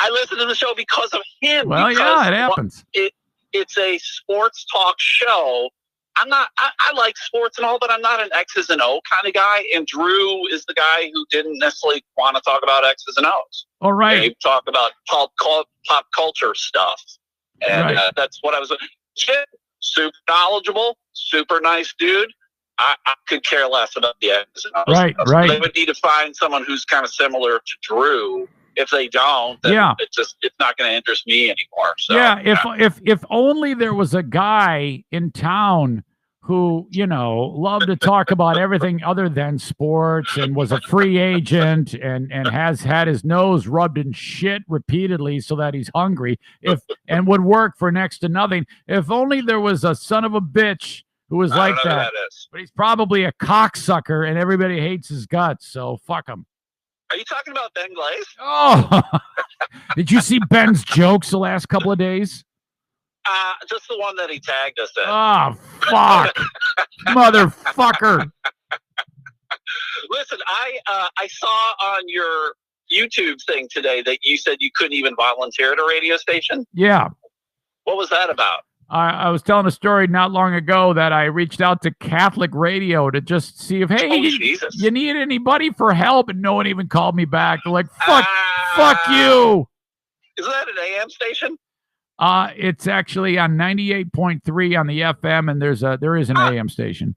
I listen to the show because of him. Well, yeah, it happens. It's a sports talk show. I like sports and all, but I'm not an X's and O kind of guy. And Drew is the guy who didn't necessarily want to talk about X's and O's. All right. They talk about pop culture stuff. And that's what I was. Super knowledgeable, super nice dude. I could care less about the X's and O's. Right. They would need to find someone who's kind of similar to Drew. If they don't, then it's not going to interest me anymore. So if only there was a guy in town who, loved to talk about everything other than sports and was a free agent and has had his nose rubbed in shit repeatedly so that he's hungry and would work for next to nothing. If only there was a son of a bitch who was like that. But he's probably a cocksucker and everybody hates his guts. So fuck him. Are you talking about Ben Glaze? Oh, did you see Ben's jokes the last couple of days? Just the one that he tagged us in. Oh, fuck. Motherfucker. Listen, I saw on your YouTube thing today that you said you couldn't even volunteer at a radio station. Yeah. What was that about? I was telling a story not long ago that I reached out to Catholic radio to just see if, hey, you need anybody for help? And no one even called me back. They're like, fuck you. Is that an AM station? It's actually on 98.3 on the FM, and there is an AM station.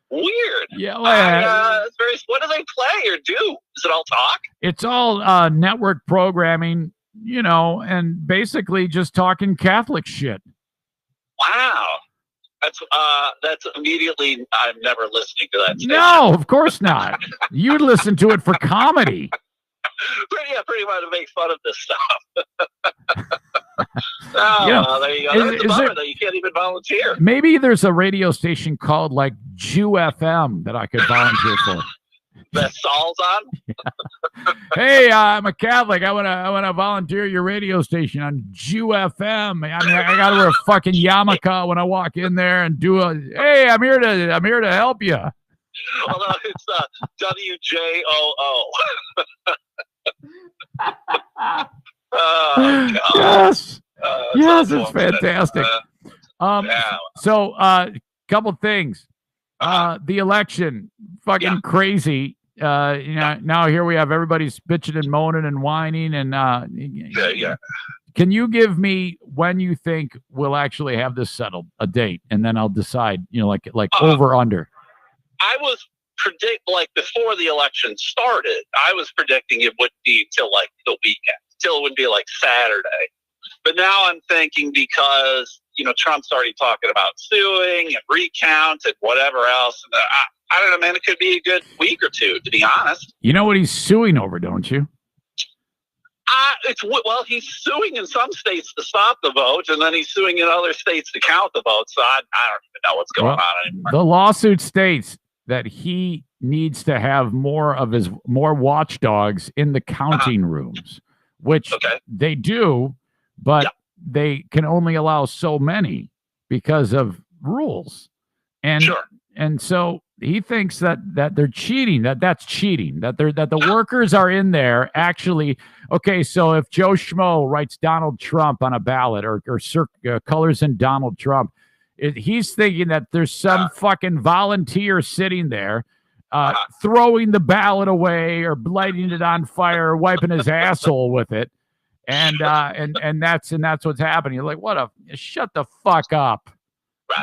Weird. Yeah. What do they play or do? Is it all talk? It's all network programming, and basically just talking Catholic shit. Wow. That's immediately, I'm never listening to that station. No, of course not. You'd listen to it for comedy. Pretty much to make fun of this stuff. There you go. That's a bummer that you can't even volunteer. Maybe there's a radio station called like Jew FM that I could volunteer for. That Saul's on? Yeah. Hey, I'm a Catholic. I wanna volunteer your radio station on Jew FM. I mean, I gotta wear a fucking yarmulke when I walk in there and do hey, I'm here to help you. Although it's WJOO. Oh, God. Yes. Yes, it's fantastic. Yeah. So, couple things. The election, fucking crazy. Now here we have everybody's bitching and moaning and whining and Can you give me when you think we'll actually have this settled, a date, and then I'll decide, like over under. I was before the election started, I was predicting it would be till like the weekend, till it would be like Saturday. But now I'm thinking because, Trump's already talking about suing and recount and whatever else. And I don't know, man, it could be a good week or two, to be honest. You know what he's suing over, don't you? He's suing in some states to stop the vote, and then he's suing in other states to count the vote. So I don't even know what's going on anymore. The lawsuit states that he needs to have more watchdogs in the counting rooms, which they do, but they can only allow so many because of rules. And and so he thinks that they're cheating, that's cheating, that the workers are in there actually. Okay, so if Joe Schmo writes Donald Trump on a ballot or colors in Donald Trump, he's thinking that there's some fucking volunteer sitting there throwing the ballot away or lighting it on fire or wiping his asshole with it. And that's what's happening. You're like, shut the fuck up.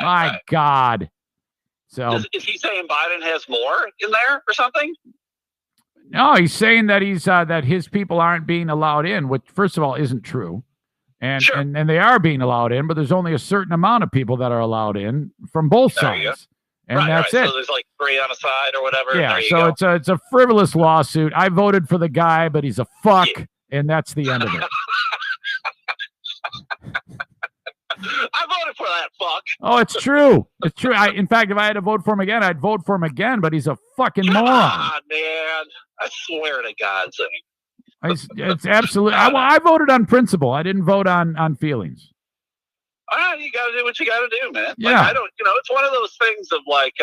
My God. So is he saying Biden has more in there or something? No, he's saying that that his people aren't being allowed in, which first of all isn't true. And they are being allowed in, but there's only a certain amount of people that are allowed in from both sides. And that's it. So there's like 3 on a side or whatever. Yeah, so it's a frivolous lawsuit. I voted for the guy, but he's a fuck, and that's the end of it. I voted for that fuck. Oh, it's true. It's true. In fact, if I had to vote for him again, I'd vote for him again, but he's a fucking moron. Ah, man. I swear to God, Zane. It's absolutely. I voted on principle. I didn't vote on feelings. You got to do what you got to do, man. Yeah. I don't. It's one of those things of like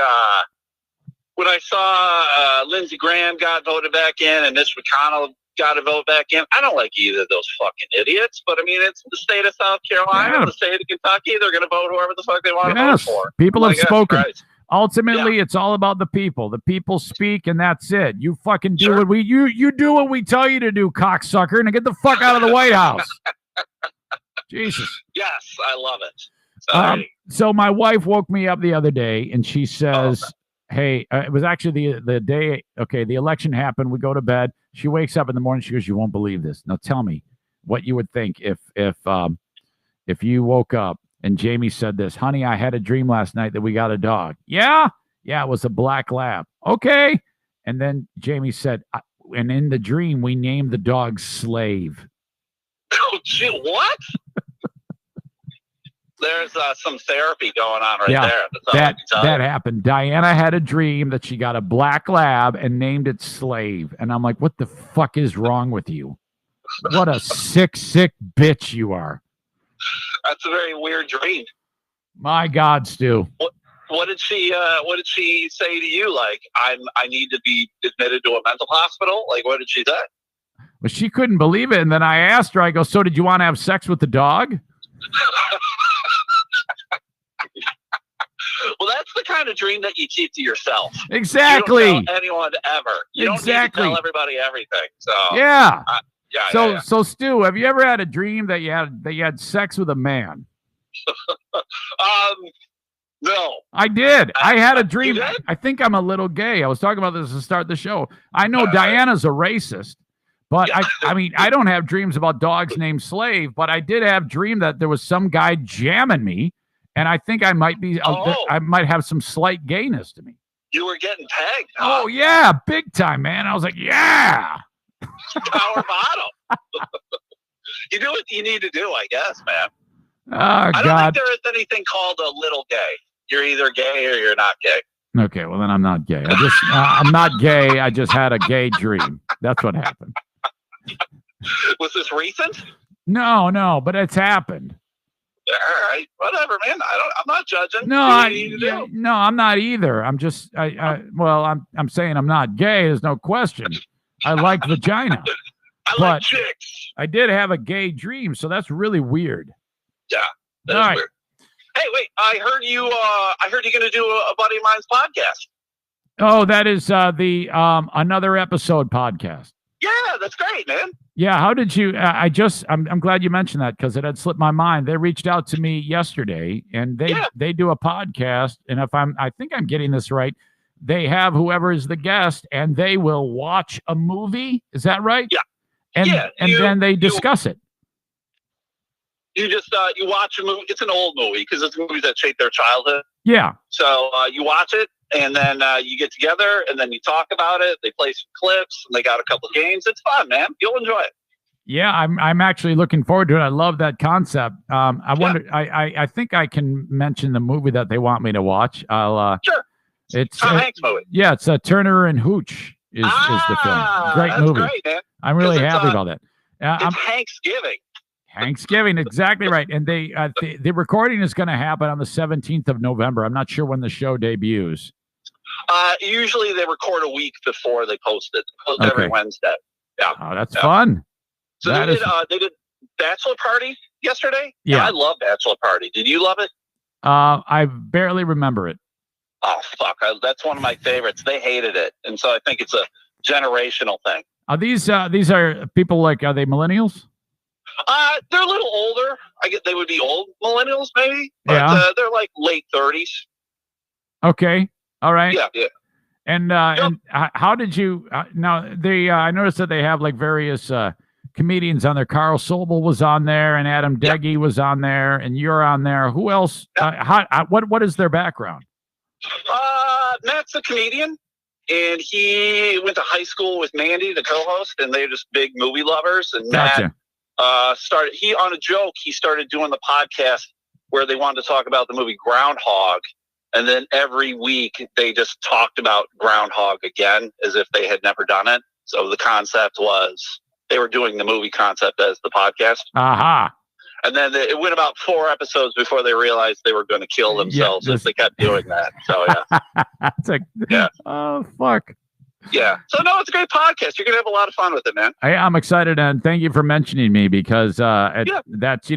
when I saw Lindsey Graham got voted back in and Mitch McConnell got to vote back in. I don't like either of those fucking idiots, but I mean, it's the state of South Carolina, the state of Kentucky. They're going to vote whoever the fuck they want to vote for. People have spoken. Ultimately, it's all about the people. The people speak, and that's it. You fucking do what you do what we tell you to do, cocksucker, and get the fuck out of the White House. Jesus. Yes, I love it. So my wife woke me up the other day, and she says, "Hey, it was actually the day. Okay, the election happened. We go to bed. She wakes up in the morning. She goes, 'You won't believe this. Now tell me what you would think if you woke up And Jamie said this, honey, I had a dream last night that we got a dog. Yeah, it was a black lab. Okay. And then Jamie said, and in the dream, we named the dog Slave. Oh, gee, what? There's some therapy going on right there. That happened. Diana had a dream that she got a black lab and named it Slave. And I'm like, what the fuck is wrong with you? What a sick bitch you are. That's a very weird dream. My God, Stu. What did she say to you? Like, I need to be admitted to a mental hospital? Like, what did she say? Well, she couldn't believe it. And then I asked her, I go, so did you want to have sex with the dog? Well, that's the kind of dream that you keep to yourself. Exactly. You don't tell anyone ever. You don't need to tell everybody everything. So yeah. Yeah. So Stu, have you ever had a dream that you had sex with a man? No. I did. I had a dream. I think I'm a little gay. I was talking about this to start the show. I know Diana's a racist, but I mean, I don't have dreams about dogs named Slave, but I did have dream that there was some guy jamming me, and I think I might be. I might have some slight gayness to me. You were getting pegged. Huh? Oh yeah, big time, man. I was like, yeah. Power bottom. You do what you need to do, I guess, man. Oh, I don't God. think there is anything called a little gay. You're either gay or you're not gay. Okay, well then I'm not gay. I'm not gay. I just had a gay dream. That's what happened. Was this recent? No, but it's happened. All right, whatever, man. I'm not judging. No, I'm not either. I'm just, I'm saying I'm not gay. There's no question. I like vagina. I like chicks. I did have a gay dream, so that's really weird. Yeah, that is weird. Hey, wait! I heard you. I heard you're going to do a buddy of mine's podcast. Oh, that is the Another Episode podcast. Yeah, that's great, man. Yeah, how did you? I'm glad you mentioned that because it had slipped my mind. They reached out to me yesterday, and they do a podcast. And I think I'm getting this right. They have whoever is the guest, and they will watch a movie. Is that right? Yeah. And then they discuss it. You just you watch a movie. It's an old movie because it's movies that shape their childhood. Yeah. So you watch it, and then you get together, and then you talk about it. They play some clips, and they got a couple of games. It's fun, man. You'll enjoy it. Yeah, I'm actually looking forward to it. I love that concept. I wonder. I think I can mention the movie that they want me to watch. I'll sure. It's Tom Hanks movie. Yeah, it's Turner and Hooch is the film. Great movie. Great, man. I'm really happy about that. It's Thanksgiving. Thanksgiving, exactly right. And the recording is going to happen on the 17th of November. I'm not sure when the show debuts. Usually they record a week before they post it. They post every Wednesday. Yeah. Oh, that's fun. So they did Bachelor Party yesterday. Yeah, I love Bachelor Party. Did you love it? I barely remember it. Oh, fuck. That's one of my favorites. They hated it. And so I think it's a generational thing. Are these are people like, are they millennials? They're a little older. I guess they would be old millennials, maybe. But they're like late 30s. Okay. All right. Yeah. And how did you now I noticed that they have like various comedians on there. Carl Sobel was on there, and Adam Deggy was on there, and you're on there. Who else? What is their background? Matt's a comedian, and he went to high school with Mandy, the co-host, and they're just big movie lovers. And gotcha. Matt on a joke, he started doing the podcast where they wanted to talk about the movie Groundhog, and then every week they just talked about Groundhog again as if they had never done it. So the concept was they were doing the movie concept as the podcast. Aha. And then it went about 4 episodes before they realized they were going to kill themselves if they kept doing that. So, yeah. Oh, fuck. Yeah. So, no, it's a great podcast. You're going to have a lot of fun with it, man. I'm excited, and thank you for mentioning me because that's,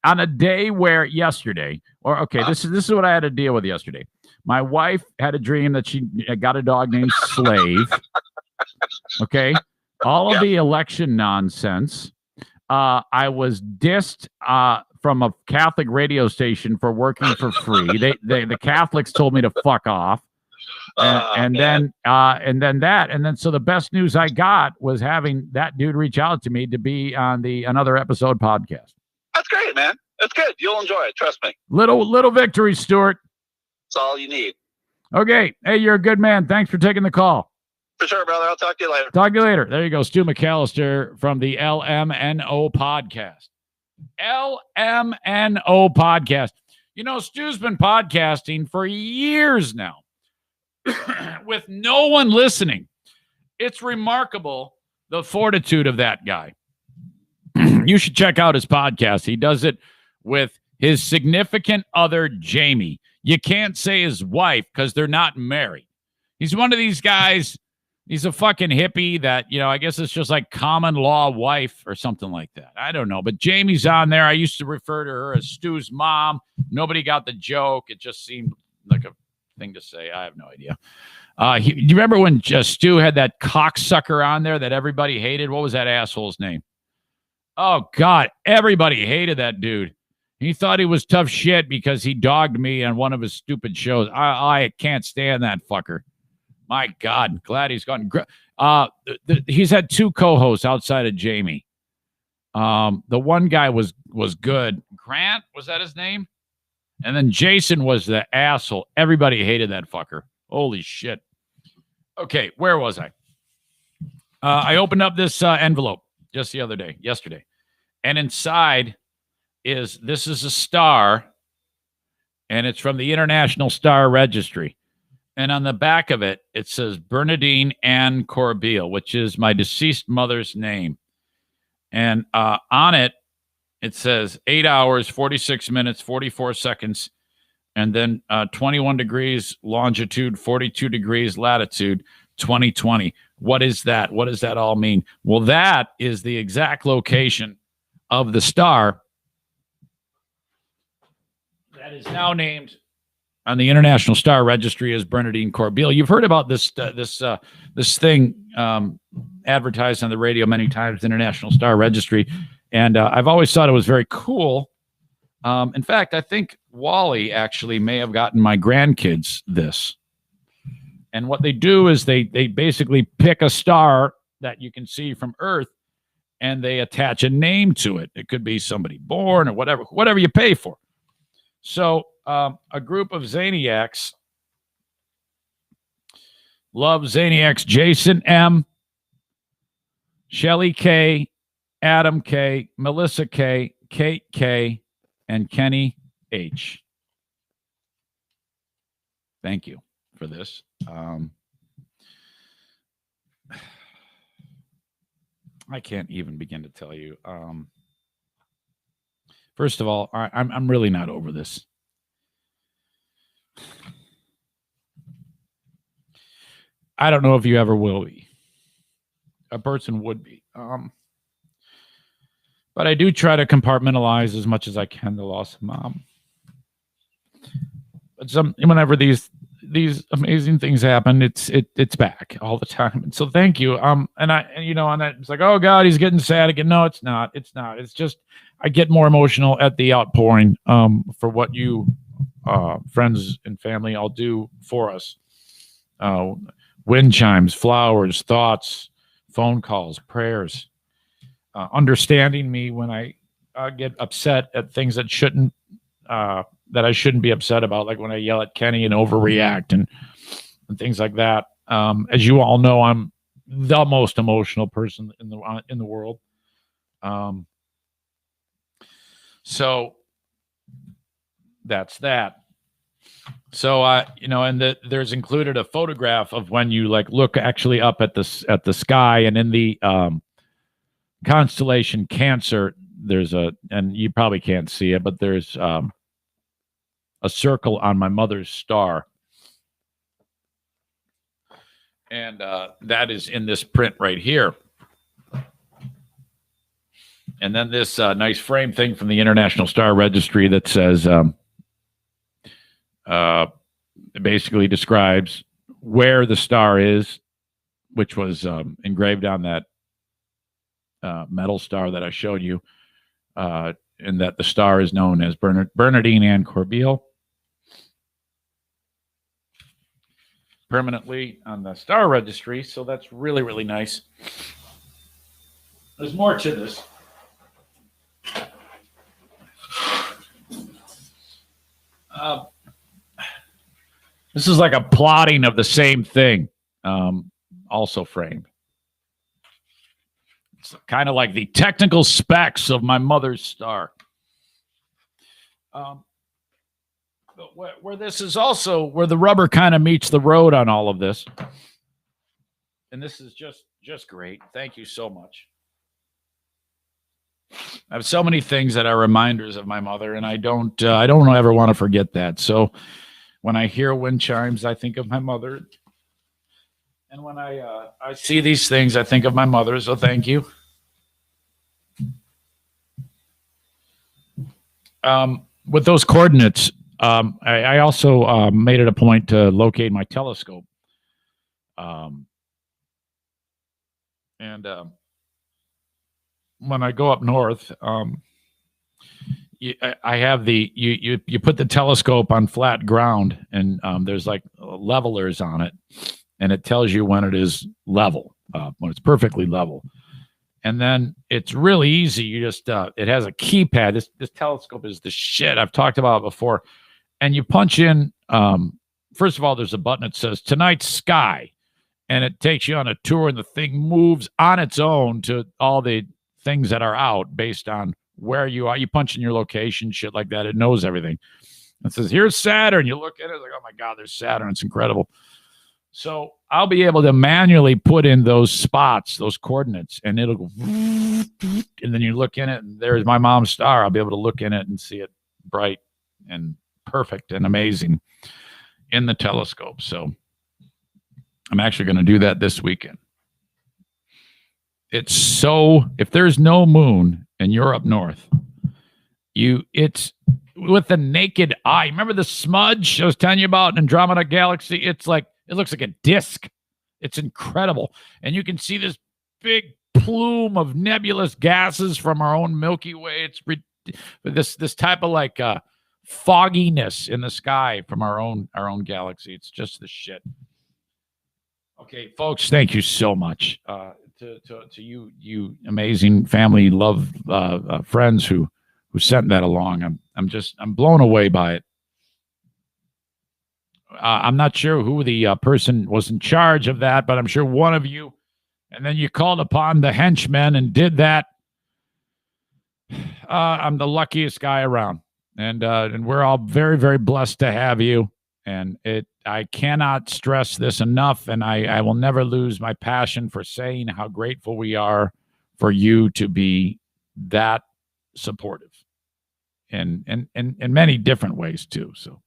on a day where yesterday, this is what I had to deal with yesterday. My wife had a dream that she got a dog named Slave. Okay. All of the election nonsense. I was dissed from a Catholic radio station for working for free. The Catholics told me to fuck off, and then so the best news I got was having that dude reach out to me to be on the Another Episode podcast. That's great, man. It's good. You'll enjoy it. Trust me. Little victory, Stuart. It's all you need. Okay. Hey, you're a good man. Thanks for taking the call. For sure, brother. I'll talk to you later. Talk to you later. There you go. Stu McAllister from the LMNO podcast. LMNO podcast. You know, Stu's been podcasting for years now with no one listening. It's remarkable, the fortitude of that guy. You should check out his podcast. He does it with his significant other, Jamie. You can't say his wife because they're not married. He's one of these guys. He's a fucking hippie that, you know, I guess it's just like common law wife or something like that. I don't know. But Jamie's on there. I used to refer to her as Stu's mom. Nobody got the joke. It just seemed like a thing to say. I have no idea. Do you remember when Stu had that cocksucker on there that everybody hated? What was that asshole's name? Oh, God. Everybody hated that dude. He thought he was tough shit because he dogged me on one of his stupid shows. I can't stand that fucker. My God, glad he's gone. He's had two co-hosts outside of Jamie. The one guy was good. Grant, was that his name? And then Jason was the asshole. Everybody hated that fucker. Holy shit. Okay, where was I? I opened up this envelope just yesterday. And inside is a star, and it's from the International Star Registry. And on the back of it, it says Bernadine Ann Corbeil, which is my deceased mother's name. And on it, it says 8 hours, 46 minutes, 44 seconds, and then 21 degrees longitude, 42 degrees latitude, 2020. What is that? What does that all mean? Well, that is the exact location of the star that is now named on the International Star Registry as Bernadine Corbeil. You've heard about this thing advertised on the radio many times, the International Star Registry, and I've always thought it was very cool. In fact, I think Wally actually may have gotten my grandkids this. And what they do is they basically pick a star that you can see from Earth, and they attach a name to it. It could be somebody born or whatever you pay for. So a group of Zaniacs love Zaniacs: Jason M., Shelly K., Adam K., Melissa K., Kate K., and Kenny H. Thank you for this. I can't even begin to tell you. First of all, I'm really not over this. I don't know if you ever will be. A person would be. But I do try to compartmentalize as much as I can the loss of mom. But whenever these amazing things happen, it's back all the time. And so thank you. And it's like, oh God, he's getting sad again. No, it's not. It's not. It's just I get more emotional at the outpouring for what you friends and family all do for us. Wind chimes, flowers, thoughts, phone calls, prayers, understanding me when I get upset at things that I shouldn't be upset about, like when I yell at Kenny and overreact and things like that. As you all know, I'm the most emotional person in the world. So that's that. So and there's included a photograph of when you look actually up at the sky, and in the constellation Cancer, and you probably can't see it, but there's a circle on my mother's star. And that is in this print right here. And then this nice frame thing from the International Star Registry that says, it basically describes where the star is, which was engraved on that metal star that I showed you, and that the star is known as Bernadine Ann Corbeil. Permanently on the Star Registry, so that's really, really nice. There's more to this. This is like a plotting of the same thing, also framed. It's kind of like the technical specs of my mother's star. But where this is also where the rubber kind of meets the road on all of this. And this is just great. Thank you so much. I have so many things that are reminders of my mother, and I don't ever want to forget that. So when I hear wind chimes, I think of my mother. And when I see these things, I think of my mother. So thank you. With those coordinates, I also made it a point to locate my telescope. When I go up north, I have you put the telescope on flat ground, and there's like levelers on it, and it tells you when it is level, when it's perfectly level. And then it's really easy. You just it has a keypad. This telescope is the shit. I've talked about it before. And you punch in. First of all, there's a button that says tonight's sky, and it takes you on a tour, and the thing moves on its own to all the things that are out based on where you are. You punch in your location, shit like that. It knows everything. It says, here's Saturn. You look at it, it's like, oh my God, there's Saturn. It's incredible. So I'll be able to manually put in those spots, those coordinates, and it'll go, and then you look in it, and there's my mom's star. I'll be able to look in it and see it bright and perfect and amazing in the telescope. So I'm actually going to do that this weekend. It's so, if there's no moon and you're up north, it's with the naked eye. Remember the smudge I was telling you about in Andromeda Galaxy? It's like, it looks like a disc. It's incredible. And you can see this big plume of nebulous gases from our own Milky Way. It's this type of like fogginess in the sky from our own galaxy. It's just the shit. Okay, folks, thank you so much. To you amazing family love friends who sent that along. I'm blown away by it. I'm not sure who the person was in charge of that, but I'm sure one of you. And then you called upon the henchmen and did that. I'm the luckiest guy around, and we're all very, very blessed to have you. And I cannot stress this enough, and I will never lose my passion for saying how grateful we are for you to be that supportive in many different ways too. So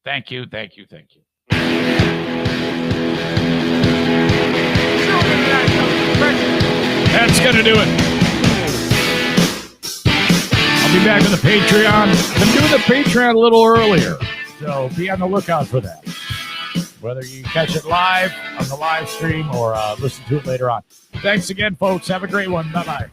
thank you. That's gonna do it. I'll be back on the Patreon. I'm doing the Patreon a little earlier. So be on the lookout for that. Whether you catch it live on the live stream or listen to it later on. Thanks again, folks. Have a great one. Bye-bye.